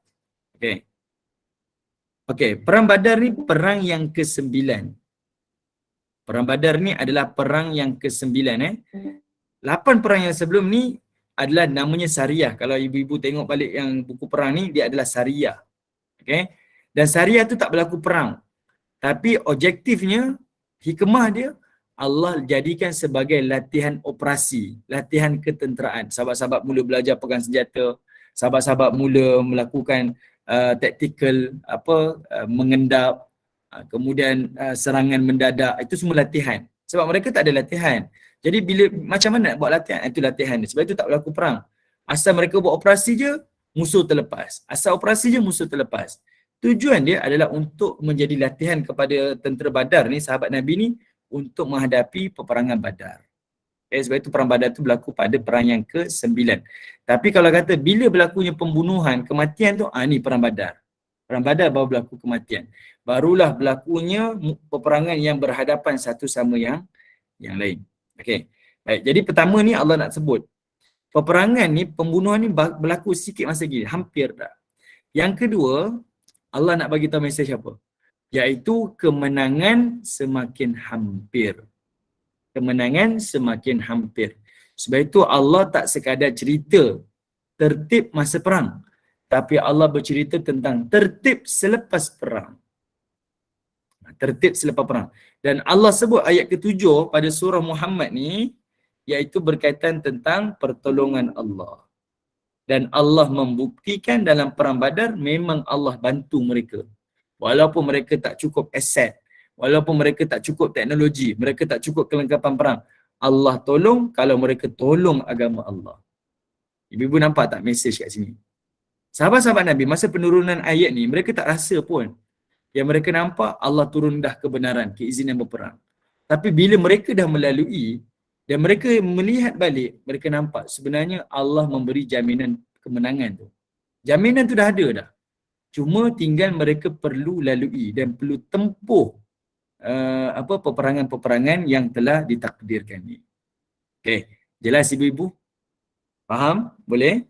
S1: Okey. Okey, perang Badar ni perang yang ke-9. Perang Badar ni adalah perang yang ke-9 8 perang yang sebelum ni adalah namanya Sariyah. Kalau ibu-ibu tengok balik yang buku perang ni, dia adalah Sariyah. Okey. Dan Sariyah tu tak berlaku perang. Tapi objektifnya, hikmah dia, Allah jadikan sebagai latihan operasi, latihan ketenteraan. Sahabat-sahabat mula belajar pegang senjata, sahabat-sahabat mula melakukan tactical mengendap, kemudian serangan mendadak, itu semua latihan. Sebab mereka tak ada latihan. Jadi bila macam mana nak buat latihan? Itu latihan dia. Sebab itu tak berlaku perang. Asal mereka buat operasi je, musuh terlepas. Asal operasi je, musuh terlepas. Tujuan dia adalah untuk menjadi latihan kepada tentera Badar ni, sahabat Nabi ni, untuk menghadapi peperangan Badar. Sebab itu perang Badar tu berlaku pada perang yang ke-9. Tapi kalau kata bila berlakunya pembunuhan, kematian tu, ni perang Badar. Perang Badar baru berlaku kematian. Barulah berlakunya peperangan yang berhadapan satu sama yang lain. Okey. Baik, jadi pertama ni Allah nak sebut. Peperangan ni, pembunuhan ni berlaku sikit masa lagi, hampir dah. Yang kedua, Allah nak bagi tahu mesej apa? Iaitu kemenangan semakin hampir. Kemenangan semakin hampir. Sebab itu Allah tak sekadar cerita tertib masa perang, tapi Allah bercerita tentang tertib selepas perang. Tertib selepas perang. Dan Allah sebut ayat ke-7 pada surah Muhammad ni, iaitu berkaitan tentang pertolongan Allah. Dan Allah membuktikan dalam perang Badar memang Allah bantu mereka. Walaupun mereka tak cukup aset, walaupun mereka tak cukup teknologi, mereka tak cukup kelengkapan perang, Allah tolong kalau mereka tolong agama Allah. Ibu-ibu nampak tak mesej kat sini? Sahabat-sahabat Nabi masa penurunan ayat ni, mereka tak rasa pun. Yang mereka nampak Allah turun dah kebenaran, keizinan berperang. Tapi bila mereka dah melalui dan mereka melihat balik, mereka nampak sebenarnya Allah memberi jaminan kemenangan tu. Jaminan tu dah ada dah. Cuma tinggal mereka perlu lalui dan perlu tempuh peperangan-peperangan yang telah ditakdirkan ni. Okey, jelas ibu-ibu? Faham? Boleh?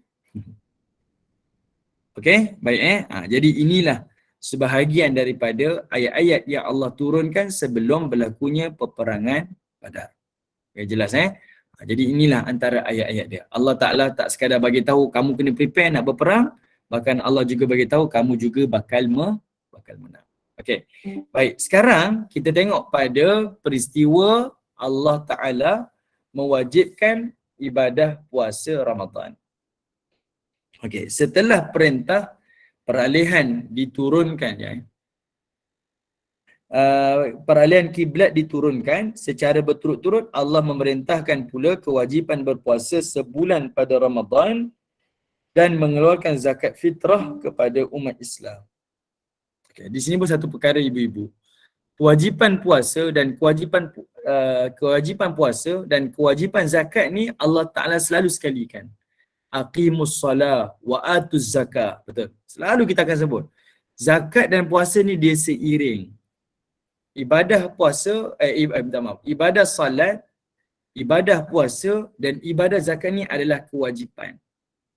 S1: Okey, baik jadi inilah sebahagian daripada ayat-ayat yang Allah turunkan sebelum berlakunya peperangan Badar. Okay, jelas jadi inilah antara ayat-ayat dia. Allah Ta'ala tak sekadar bagi tahu kamu kena prepare nak berperang, bahkan Allah juga bagi tahu kamu juga bakal menang. Okey. Baik, sekarang kita tengok pada peristiwa Allah Ta'ala mewajibkan ibadah puasa Ramadan. Okey, setelah perintah peralihan diturunkan peralihan kiblat diturunkan secara berturut-turut, Allah memerintahkan pula kewajipan berpuasa sebulan pada Ramadan dan mengeluarkan zakat fitrah kepada umat Islam. Okay, di sini pun satu perkara ibu-ibu. Kewajipan puasa dan kewajipan puasa dan kewajipan zakat ni Allah Ta'ala selalu sekalikan. Aqimus salah wa atuz zakah. Betul. Selalu kita akan sebut. Zakat dan puasa ni dia seiring. Ibadah puasa, ibadah salat, ibadah puasa dan ibadah zakat ni adalah kewajipan.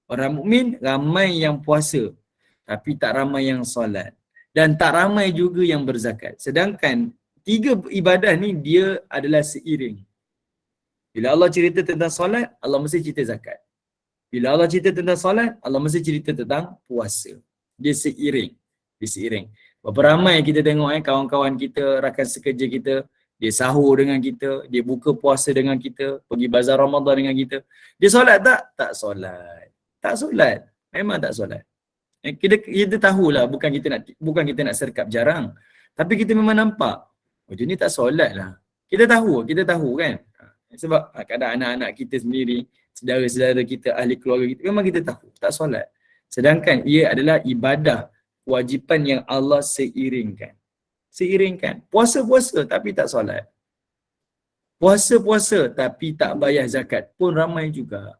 S1: Orang mukmin ramai yang puasa tapi tak ramai yang salat. Dan tak ramai juga yang berzakat. Sedangkan tiga ibadah ni dia adalah seiring. Bila Allah cerita tentang solat, Allah mesti cerita zakat. Bila Allah cerita tentang solat, Allah mesti cerita tentang puasa. Dia seiring. Dia seiring. Berapa ramai kita tengok kawan-kawan kita, rakan sekerja kita, dia sahur dengan kita, dia buka puasa dengan kita, pergi bazar Ramadan dengan kita. Dia solat tak? Tak solat. Tak solat. Memang tak solat. Kita tahulah bukan kita nak serkap jarang. Tapi kita memang nampak. Oh, dia ni tak solat lah. Kita tahu kan. Sebab kadang anak-anak kita sendiri, saudara-saudara kita, ahli keluarga kita, memang kita tahu tak solat. Sedangkan ia adalah ibadah kewajipan yang Allah seiringkan. Puasa-puasa tapi tak solat. Puasa-puasa tapi tak bayar zakat pun ramai juga.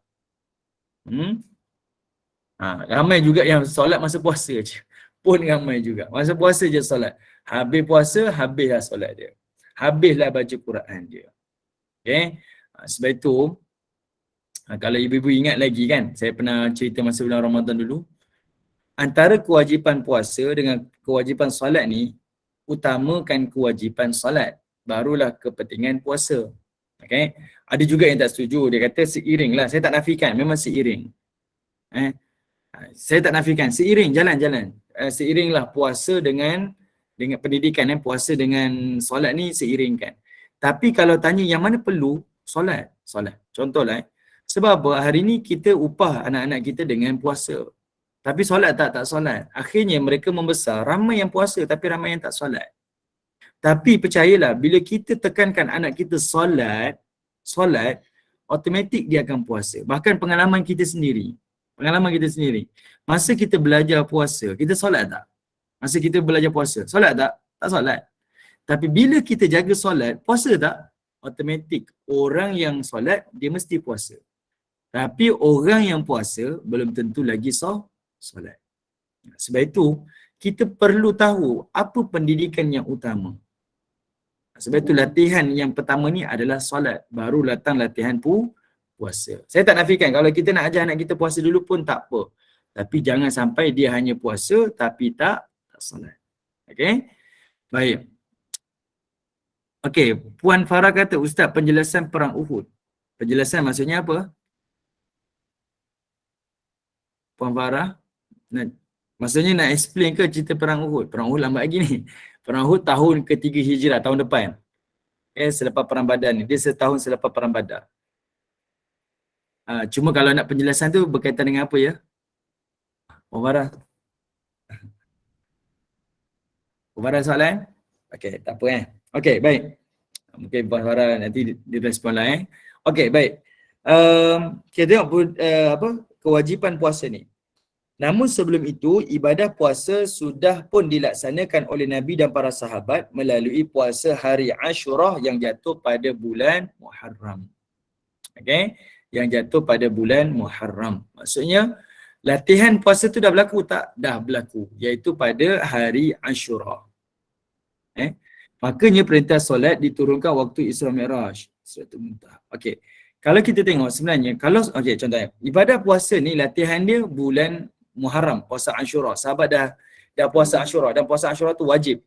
S1: Ramai juga yang solat masa puasa je. Pun ramai juga. Masa puasa je solat. Habis puasa, habislah solat dia. Habislah baca Quran dia. Okay. Sebab itu, kalau ibu-ibu ingat lagi kan, saya pernah cerita masa bulan Ramadan dulu, antara kewajipan puasa dengan kewajipan solat ni, utamakan kewajipan solat, barulah kepentingan puasa. Okay. Ada juga yang tak setuju, dia kata seiring lah. Saya tak nafikan, memang seiring. Saya tak nafikan, seiring, jalan-jalan. Seiringlah puasa dengan pendidikan, puasa dengan solat ni seiringkan. Tapi kalau tanya yang mana perlu, solat. Contohlah, sebab apa? Hari ni kita upah anak-anak kita dengan puasa. Tapi solat tak solat. Akhirnya mereka membesar, ramai yang puasa tapi ramai yang tak solat. Tapi percayalah, bila kita tekankan anak kita solat, automatik dia akan puasa. Bahkan pengalaman kita sendiri. Masa kita belajar puasa, kita solat tak? Masa kita belajar puasa, solat tak? Tak solat. Tapi bila kita jaga solat, puasa tak? Automatik. Orang yang solat, dia mesti puasa. Tapi orang yang puasa, belum tentu lagi solat. Sebab itu, kita perlu tahu apa pendidikan yang utama. Sebab itu latihan yang pertama ni adalah solat. Baru datang latihan puasa. Saya tak nafikan, kalau kita nak ajar anak kita puasa dulu pun tak apa. Tapi jangan sampai dia hanya puasa tapi tak solat. Okey? Baik. Okey, Puan Farah kata, Ustaz, penjelasan perang Uhud. Penjelasan maksudnya apa? Puan Farah? Maksudnya nak explain ke cerita perang Uhud? Perang Uhud lambat lagi ni. Perang Uhud tahun ke-3 Hijrah, tahun depan. Selepas perang Badar ni. Dia setahun selepas perang Badar. Cuma kalau nak penjelasan tu berkaitan dengan apa ya? Puan Farah? Puan Farah soalan? Okey, tak apa Okey, baik. Mungkin Puan Farah nanti direspon lah Okey, baik. Kita tengok kewajipan puasa ni. Namun sebelum itu, ibadah puasa sudah pun dilaksanakan oleh Nabi dan para sahabat melalui puasa hari Ashurah yang jatuh pada bulan Muharram. Okey, yang jatuh pada bulan Muharram. Maksudnya, latihan puasa tu dah berlaku tak? Dah berlaku. Iaitu pada hari Ashurah. Makanya perintah solat diturunkan waktu Isra Mi'raj. Okey. Kalau kita tengok sebenarnya, contohnya, ibadah puasa ni latihan dia bulan Muharram, puasa Ashura. Sahabat dah puasa Ashura dan puasa Ashura tu wajib.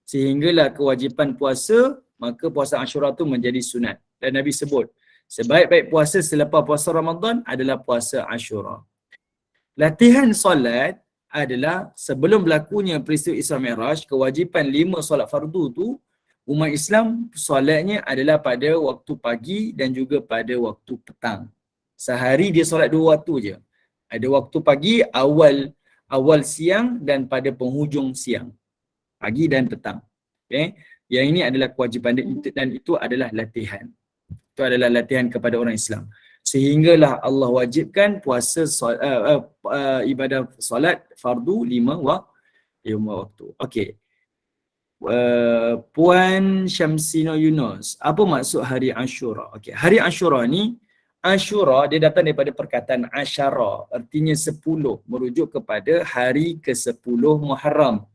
S1: Sehinggalah kewajipan puasa, maka puasa Ashura tu menjadi sunat. Dan Nabi sebut, sebaik-baik puasa selepas puasa Ramadan adalah puasa Ashura. Latihan solat adalah sebelum berlakunya peristiwa Isra Mi'raj, kewajipan 5 solat fardu tu, umat Islam solatnya adalah pada waktu pagi dan juga pada waktu petang. Sehari dia solat 2 waktu je. Ada waktu pagi, awal siang dan pada penghujung siang. Pagi dan petang. Okay? Yang ini adalah kewajipan dia dan itu adalah latihan. Itu adalah latihan kepada orang Islam. Sehinggalah Allah wajibkan puasa ibadah solat fardu 5 waktu. Okey. Puan Syamsino Yunus, apa maksud hari Ashura? Okey, hari Ashura ni, Ashura dia datang daripada perkataan Asyara, artinya 10, merujuk kepada hari ke-10 Muharram.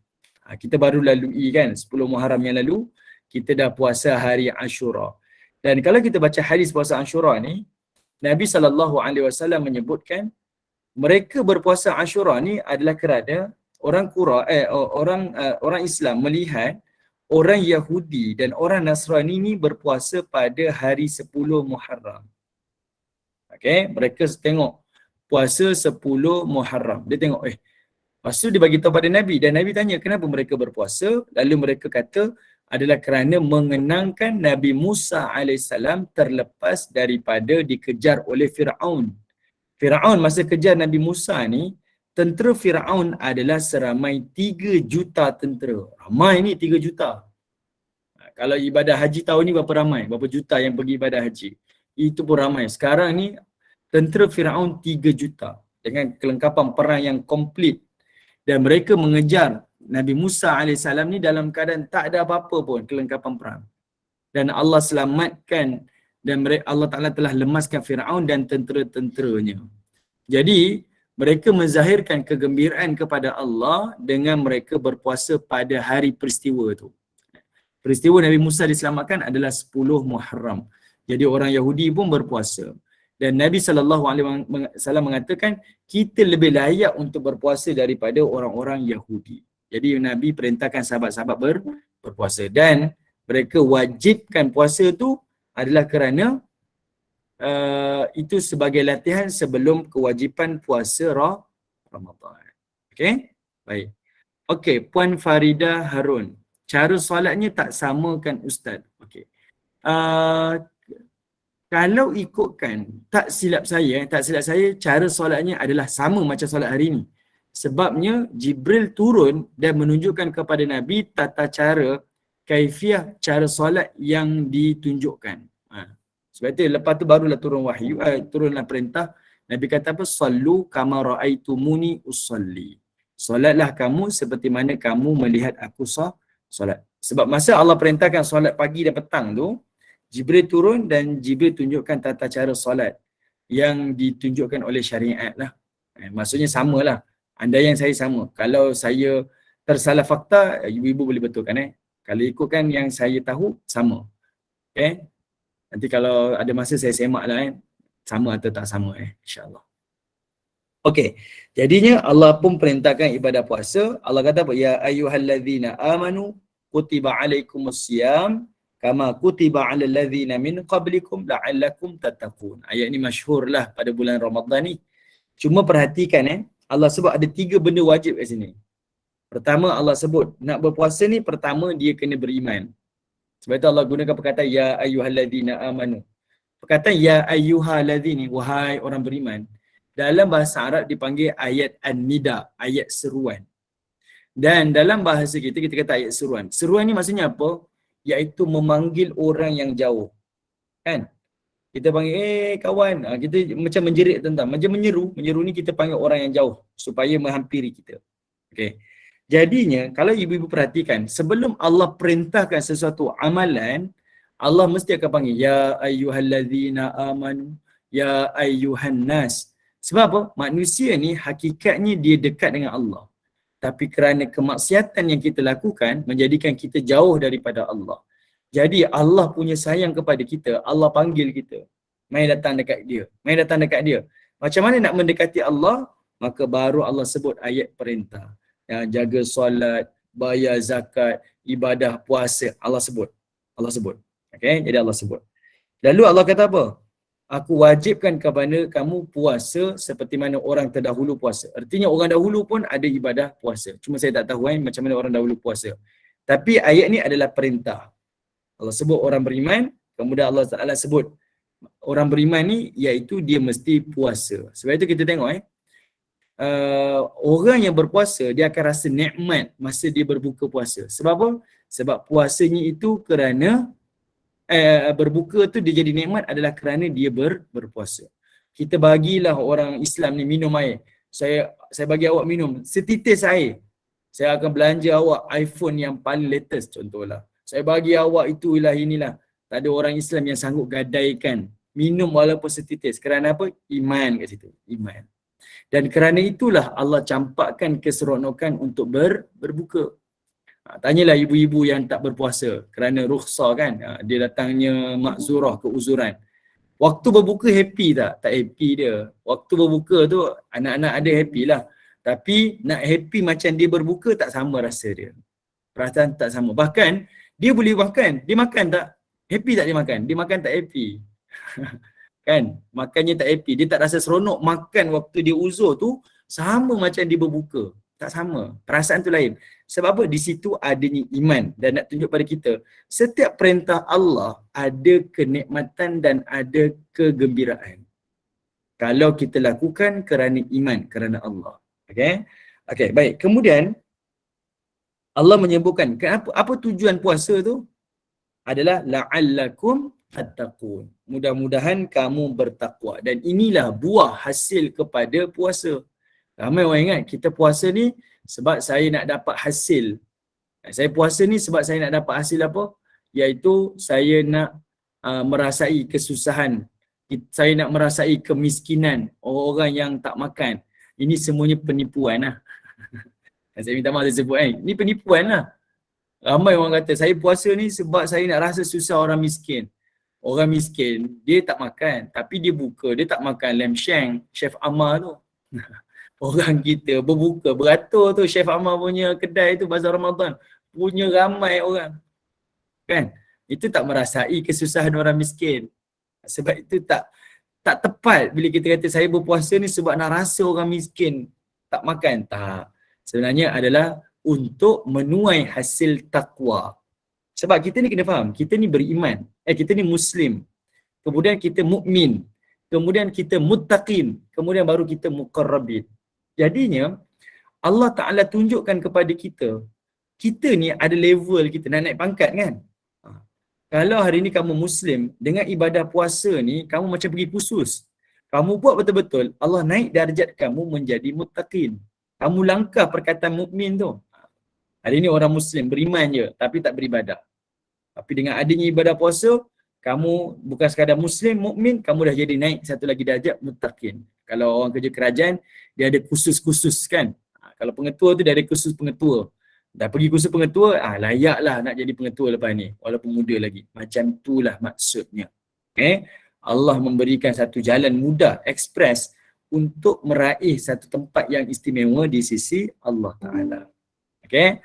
S1: Kita baru lalui kan 10 Muharram yang lalu, kita dah puasa hari Ashura. Dan kalau kita baca hadis puasa Ashura ni, Nabi SAW menyebutkan mereka berpuasa Ashura ni adalah kerana orang Islam melihat orang Yahudi dan orang Nasrani ni berpuasa pada hari 10 Muharram. Okay, mereka tengok puasa 10 Muharram. Dia tengok, lepas tu dia bagi tahu pada Nabi dan Nabi tanya kenapa mereka berpuasa. Lalu mereka kata adalah kerana mengenangkan Nabi Musa AS terlepas daripada dikejar oleh Fir'aun. Fir'aun masa kejar Nabi Musa ni, tentera Fir'aun adalah seramai 3 juta tentera. Ramai ni 3 juta. Kalau ibadah haji tahun ni berapa ramai? Berapa juta yang pergi ibadah haji? Itu pun ramai. Sekarang ni tentera Fir'aun 3 juta dengan kelengkapan perang yang komplit. Dan mereka mengejar Nabi Musa AS ni dalam keadaan tak ada apa-apa pun kelengkapan perang. Dan Allah selamatkan dan Allah Ta'ala telah lemaskan Fir'aun dan tentera-tenteranya. Jadi, mereka menzahirkan kegembiraan kepada Allah dengan mereka berpuasa pada hari peristiwa tu. Peristiwa Nabi Musa diselamatkan adalah 10 Muharram. Jadi orang Yahudi pun berpuasa. Dan Nabi SAW mengatakan, kita lebih layak untuk berpuasa daripada orang-orang Yahudi. Jadi Nabi perintahkan sahabat-sahabat berpuasa. Dan mereka wajibkan puasa tu adalah kerana itu sebagai latihan sebelum kewajipan puasa Ramadan. Okey? Baik. Okey, Puan Farida Harun. Cara solatnya tak sama kan Ustaz? Okey. Kalau ikutkan, tak silap saya cara solatnya adalah sama macam solat hari ni. Sebabnya Jibril turun dan menunjukkan kepada Nabi tata cara kaifiah cara solat yang ditunjukkan. Sebab itu lepas tu barulah turun wahyu, turunlah perintah. Nabi kata apa? Sallu kama ra'aitumuni usalli. Solatlah kamu seperti mana kamu melihat aku solat. Sebab masa Allah perintahkan solat pagi dan petang tu, Jibril turun dan Jibril tunjukkan tata cara solat yang ditunjukkan oleh syariat lah. Maksudnya samalah. Andaian saya sama. Kalau saya tersalah fakta, ibu-ibu boleh betulkan. Kalau ikutkan yang saya tahu, sama. Okay? Nanti kalau ada masa saya semak lah sama atau tak sama insyaAllah. Okey, jadinya Allah pun perintahkan ibadah puasa. Allah kata apa? Ya ayyuhallazina amanu kutiba alaikumusiyam kama kutiba alal ladzina min qablikum la'allakum tattaqun. Ayat ni masyhur lah pada bulan Ramadan ni. Cuma perhatikan Allah sebut ada 3 benda wajib kat sini. Pertama Allah sebut nak berpuasa ni pertama dia kena beriman. Sebab itu Allah gunakan perkataan ya ayyuhalladzina amanu. Perkataan ya ayyuhalladzini, wahai orang beriman, dalam bahasa Arab dipanggil ayat an-nida, ayat seruan. Dan dalam bahasa kita kata ayat seruan. Seruan ni maksudnya apa? Iaitu memanggil orang yang jauh. Kan? Kita panggil kawan, kita macam menjerit tentang, macam menyeru ni kita panggil orang yang jauh supaya menghampiri kita. Okey. Jadinya kalau ibu-ibu perhatikan, sebelum Allah perintahkan sesuatu amalan, Allah mesti akan panggil ya ayyuhallazina amanu, ya ayyuhan nas. Sebab apa? Manusia ni hakikatnya dia dekat dengan Allah. Tapi kerana kemaksiatan yang kita lakukan menjadikan kita jauh daripada Allah. Jadi Allah punya sayang kepada kita, Allah panggil kita. Mai datang dekat dia. Mai datang dekat dia. Macam mana nak mendekati Allah? Maka baru Allah sebut ayat perintah. Jaga solat, bayar zakat, ibadah puasa. Allah sebut. Okay? Jadi Allah sebut. Lalu Allah kata apa? Aku wajibkan kepada kamu puasa seperti mana orang terdahulu puasa. Artinya orang dahulu pun ada ibadah puasa. Cuma saya tak tahu macam mana orang dahulu puasa. Tapi ayat ni adalah perintah. Allah sebut orang beriman, kemudian Allah Ta'ala sebut orang beriman ni iaitu dia mesti puasa. Sebab itu kita tengok orang yang berpuasa dia akan rasa nikmat masa dia berbuka puasa. Sebab apa? Sebab puasanya itu kerana berbuka tu dia jadi nikmat adalah kerana dia berpuasa. Kita bagilah orang Islam ni minum air. Saya bagi awak minum setitis air. Saya akan belanja awak iPhone yang paling latest contohlah. Saya bagi awak inilah. Tak ada orang Islam yang sanggup gadaikan minum walaupun setitis. Kerana apa? Iman kat situ. Iman. Dan kerana itulah Allah campakkan keseronokan untuk berbuka. Tanyalah ibu-ibu yang tak berpuasa kerana rukhsah kan. Dia datangnya makzurah, keuzuran. Waktu berbuka happy tak? Tak happy dia. Waktu berbuka tu anak-anak ada happy lah. Tapi nak happy macam dia berbuka tak sama rasa dia. Perasaan tak sama. Bahkan dia boleh makan, dia makan tak happy, tak dia makan? Dia makan tak happy. Kan? Makannya tak happy. Dia tak rasa seronok makan waktu dia uzur tu sama macam dia berbuka. Tak sama. Perasaan tu lain. Sebab apa? Di situ adanya iman dan nak tunjuk pada kita setiap perintah Allah ada kenikmatan dan ada kegembiraan. Kalau kita lakukan kerana iman, kerana Allah. Okay? Okay, baik. Kemudian Allah menyebutkan apa tujuan puasa tu? Adalah la'allakum tattaqun. Mudah-mudahan kamu bertakwa. Dan inilah buah hasil kepada puasa. Ramai orang ingat kita puasa ni sebab saya nak dapat hasil. Saya puasa ni sebab saya nak dapat hasil apa? Iaitu saya nak merasai kesusahan. Saya nak merasai kemiskinan orang yang tak makan. Ini semuanya penipuan lah. Saya minta maaf saya sebut Ini penipuan lah. Ramai orang kata saya puasa ni sebab saya nak rasa susah orang miskin. Orang miskin dia tak makan tapi dia buka, dia tak makan lamb shank Chef Amar tu. Orang kita berbuka beratur tu Chef Amar punya kedai tu bazar Ramadan. Punya ramai orang. Kan? Itu tak merasai kesusahan orang miskin. Sebab itu tak tepat bila kita kata saya berpuasa ni sebab nak rasa orang miskin tak makan. Tak. Sebenarnya adalah untuk menuai hasil takwa. Sebab kita ni kena faham, kita ni beriman. Kita ni Muslim. Kemudian kita mukmin. Kemudian kita muttaqin. Kemudian baru kita muqarrabin. Jadinya, Allah Ta'ala tunjukkan kepada kita, kita ni ada level kita nak naik pangkat kan? Kalau hari ni kamu Muslim, dengan ibadah puasa ni, kamu macam pergi kursus. Kamu buat betul-betul, Allah naik darjat kamu menjadi muttaqin. Kamu langkah perkataan mukmin tu. Hari ni orang Muslim beriman je tapi tak beribadah. Tapi dengan adanya ibadah puasa, kamu bukan sekadar Muslim, mukmin, kamu dah jadi naik satu lagi darjat muttaqin. Kalau orang kerja kerajaan, dia ada kursus-kursus kan. Kalau pengetua tu dia ada kursus pengetua. Dah pergi kursus pengetua, layaklah nak jadi pengetua lepas ni. Walaupun muda lagi. Macam itulah maksudnya. Okay? Allah memberikan satu jalan mudah, ekspres untuk meraih satu tempat yang istimewa di sisi Allah Ta'ala. Okay?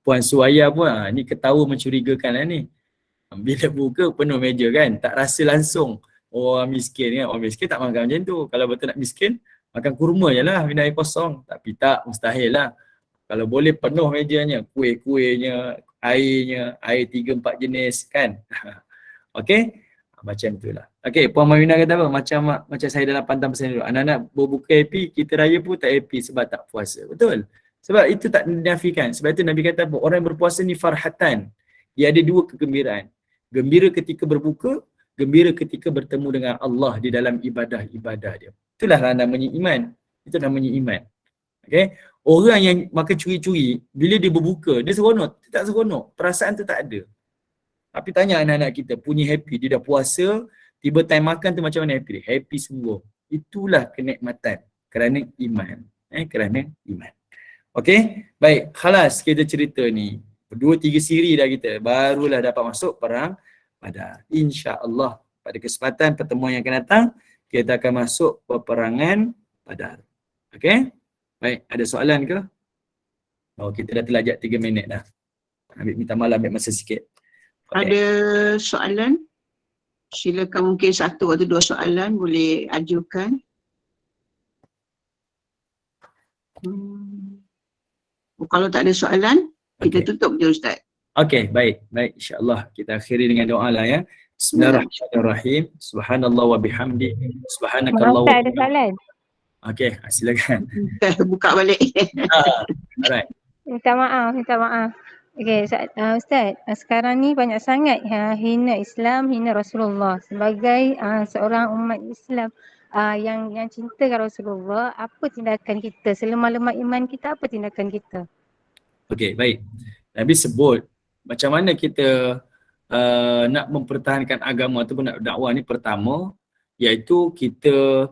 S1: Puan Suaya pun, ni ketawa mencurigakan lah ni. Bila buka penuh meja kan, tak rasa langsung orang miskin kan. Orang miskin tak makan macam tu. Kalau betul nak miskin, makan kurma je lah, minum air kosong. Tapi tak, mustahil lah. Kalau boleh penuh mejanya, kuih-kuihnya, airnya, air 3-4 jenis kan. Okay? Macam itulah. Okay, Puan Mawina kata apa? Macam saya dalam pantang pesan dulu. Anak-anak berbuka happy, kita raya pun tak happy sebab tak puasa. Betul? Sebab itu tak dinafikan. Sebab itu Nabi kata apa? Orang yang berpuasa ni farhatan. Dia ada dua kegembiraan. Gembira ketika berbuka, gembira ketika bertemu dengan Allah di dalam ibadah-ibadah dia. Itulah namanya iman. Itu namanya iman. Okay? Orang yang makan curi-curi, bila dia berbuka, dia seronok. Dia tak seronok. Perasaan tu tak ada. Tapi tanya anak-anak kita, punya happy, dia dah puasa, tiba time makan tu macam mana happy dia? Happy sungguh. Itulah kenikmatan kerana iman. Kerana iman. Okey? Baik, khalas kita cerita ni. 2-3 siri dah kita, barulah dapat masuk perang Badar. InsyaAllah pada kesempatan pertemuan yang akan datang, kita akan masuk peperangan Badar. Okey? Baik, ada soalan ke? Oh, kita dah terlajak 3 minit dah. Minta malam, ambil masa sikit.
S3: Okay. Ada soalan? Silakan, mungkin 1 atau 2 soalan boleh ajukan. Kalau tak ada soalan, kita tutup je Ustaz.
S1: Okey, baik. Baik, insya-Allah kita akhiri dengan doa lah ya. Bismillahirrahmanirrahim. Subhanallah wa bihamdi. Subhanakallah.
S4: Ustaz ada soalan.
S1: Okey, silakan.
S3: Buka balik.
S1: Alright.
S4: Minta maaf. Okey, Ustaz, sekarang ni banyak sangat hina Islam, hina Rasulullah. Sebagai seorang umat Islam yang cintakan Rasulullah, apa tindakan kita? Selemah-lemah iman kita, apa tindakan kita?
S1: Okey, baik. Nabi sebut macam mana kita nak mempertahankan agama ataupun nak dakwah ni, pertama iaitu kita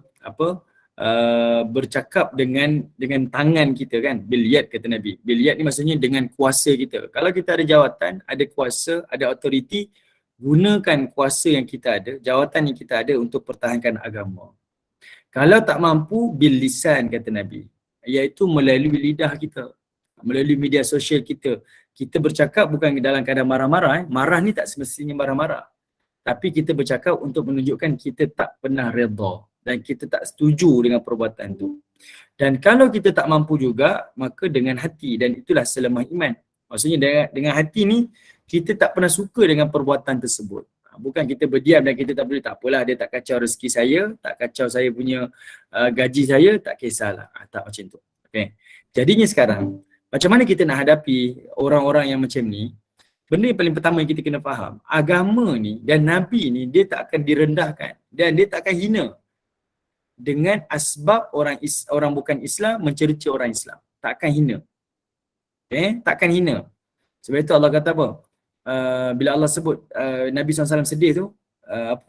S1: bercakap dengan tangan kita kan, bil-yad kata Nabi. Bil-yad ni maksudnya dengan kuasa kita. Kalau kita ada jawatan, ada kuasa, ada autoriti, gunakan kuasa yang kita ada, jawatan yang kita ada untuk pertahankan agama. Kalau tak mampu, bil-lisan kata Nabi, iaitu melalui lidah kita. melalui media sosial kita. Kita bercakap bukan dalam keadaan marah-marah. Marah ni tak semestinya marah-marah. Tapi kita bercakap untuk menunjukkan kita tak pernah redha dan kita tak setuju dengan perbuatan tu. Dan kalau kita tak mampu juga, maka dengan hati, dan itulah selemah iman. Maksudnya dengan hati ni, kita tak pernah suka dengan perbuatan tersebut. Bukan kita berdiam dan kita tak boleh, tak apalah dia tak kacau rezeki saya, tak kacau saya punya gaji saya, tak kisahlah. Tak macam tu. Okay. Jadinya sekarang, macam mana kita nak hadapi orang-orang yang macam ni? Benda yang paling pertama yang kita kena faham, agama ni dan Nabi ni dia tak akan direndahkan dan dia tak akan hina dengan asbab orang bukan Islam mencerca orang Islam. Tak akan hina. Okay? Tak akan hina. Sebab itu Allah kata apa? Bila Allah sebut Nabi SAW sedih tu,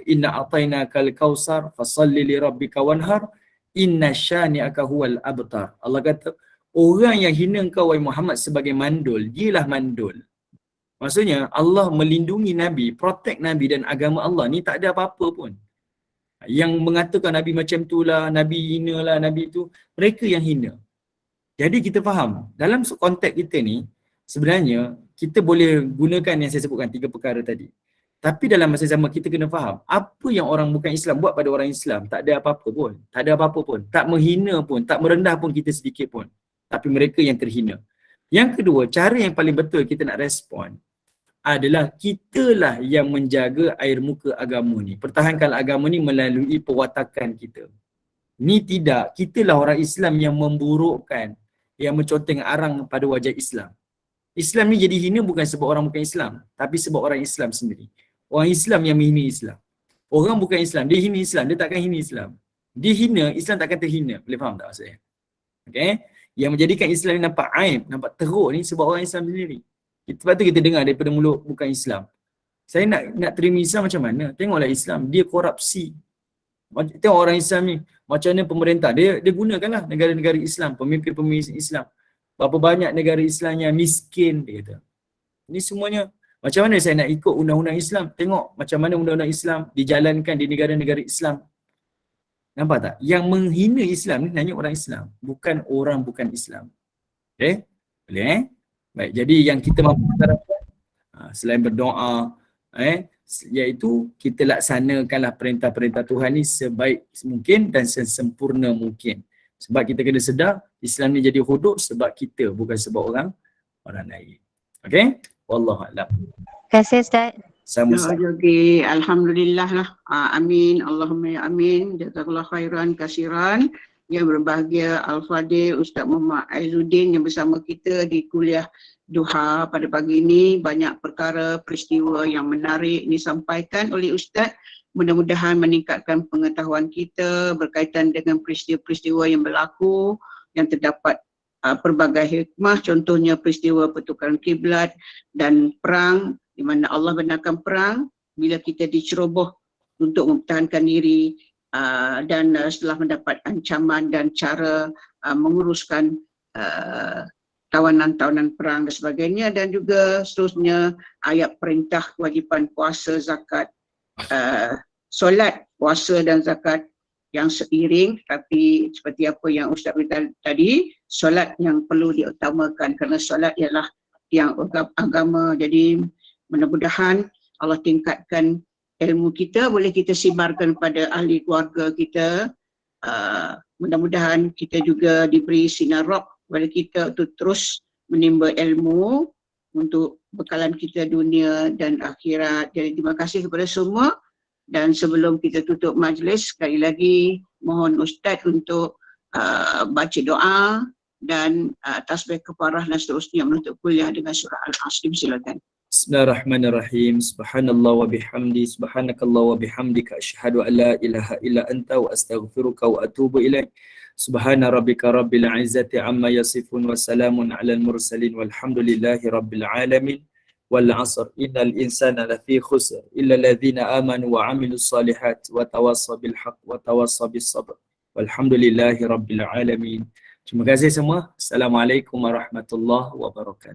S1: inna atainakal kausar fasalli li rabbika wanhar inna syani'aka huwal abtar. Allah kata, orang yang hina engkau wahai Muhammad sebagai mandul, dialah mandul. Maksudnya Allah melindungi Nabi, protect Nabi dan agama Allah ni tak ada apa-apa pun. Yang mengatakan Nabi macam tu lah, Nabi hina lah, Nabi tu, mereka yang hina. Jadi kita faham, dalam konteks kita ni, sebenarnya kita boleh gunakan yang saya sebutkan 3 perkara tadi. Tapi dalam masa zaman kita kena faham, apa yang orang bukan Islam buat pada orang Islam, tak ada apa-apa pun. Tak ada apa-apa pun. Tak menghina pun, tak merendah pun kita sedikit pun. Tapi mereka yang terhina. Yang kedua, cara yang paling betul kita nak respon adalah kitalah yang menjaga air muka agama ni. Pertahankan agama ni melalui perwatakan kita. Ni tidak, kitalah orang Islam yang memburukkan, yang menconteng arang pada wajah Islam. Islam ni jadi hina bukan sebab orang bukan Islam, tapi sebab orang Islam sendiri. Orang Islam yang menghina Islam. Orang bukan Islam, dia hina Islam, dia takkan hina Islam. Dia hina, Islam takkan terhina. Boleh faham tak maksud saya? Okay? Yang menjadikan Islam ni nampak aib, nampak teruk ni sebab orang Islam sendiri. Sebab tu kita dengar daripada mulut bukan Islam. Saya nak terima Islam macam mana? Tengoklah Islam, dia korupsi. Tengok orang Islam ni, macam mana pemerintah, dia gunakanlah negara-negara Islam, pemimpin-pemimpin Islam. Berapa banyak negara Islam yang miskin, dia kata. Ini semuanya, macam mana saya nak ikut undang-undang Islam? Tengok macam mana undang-undang Islam dijalankan di negara-negara Islam. Nampak tak? Yang menghina Islam ni hanya orang Islam, bukan orang bukan Islam. Okay? Boleh Baik, jadi yang kita mampu harapkan selain berdoa, iaitu kita laksanakanlah perintah-perintah Tuhan ni sebaik mungkin dan sesempurna mungkin. Sebab kita kena sedar Islam ni jadi hudud sebab kita, bukan sebab orang lain. Okey? Wallahu a'lam.
S4: Terima kasih Ustaz.
S1: Sama-sama.
S3: Okay. Alhamdulillah lah. Amin. Allahumma ya amin. Jazakallah khairan kasiran. Yang berbahagia Al-Fadhil Ustaz Muhammad Aizuddin yang bersama kita di kuliah Duha pada pagi ini. Banyak perkara, peristiwa yang menarik disampaikan oleh Ustaz. Mudah-mudahan meningkatkan pengetahuan kita berkaitan dengan peristiwa-peristiwa yang berlaku, yang terdapat pelbagai hikmah, contohnya peristiwa pertukaran kiblat dan perang, di mana Allah benarkan perang bila kita diceroboh untuk mempertahankan diri dan setelah mendapat ancaman dan cara menguruskan tawanan-tawanan perang dan sebagainya, dan juga seterusnya ayat perintah kewajipan puasa, zakat, solat, puasa dan zakat yang seiring, tapi seperti apa yang Ustaz beritahu tadi, solat yang perlu diutamakan kerana solat ialah yang agama. Jadi mudah-mudahan Allah tingkatkan ilmu kita, boleh kita sebarkan pada ahli keluarga kita. Mudah-mudahan kita juga diberi sinar roh kepada kita untuk terus menimba ilmu untuk bekalan kita dunia dan akhirat. Jadi terima kasih kepada semua. Dan sebelum kita tutup majlis, sekali lagi mohon Ustaz untuk baca doa dan tasbih kefarah dan seterusnya menutup kuliah dengan surah Al-Asr. Silakan.
S1: Bismillahirrahmanirrahim. Subhanallah wa bihamdi, subhanakallah wa bihamdika, asyhadu an la ilaha illa anta wa astaghfiruka wa atubu ilaik. Subhana rabbika rabbil izzati amma yasifun wa salamun alal mursalin walhamdulillahi rabbil alamin. Wal 'asr innal insana lafi khusr illa alladhina amanu wa 'amilus solihat wa tawassaw bil haqq wa tawassaw bis sabr. Walhamdulillahi rabbil alamin. Terima kasih semua. Assalamualaikum warahmatullahi wabarakatuh.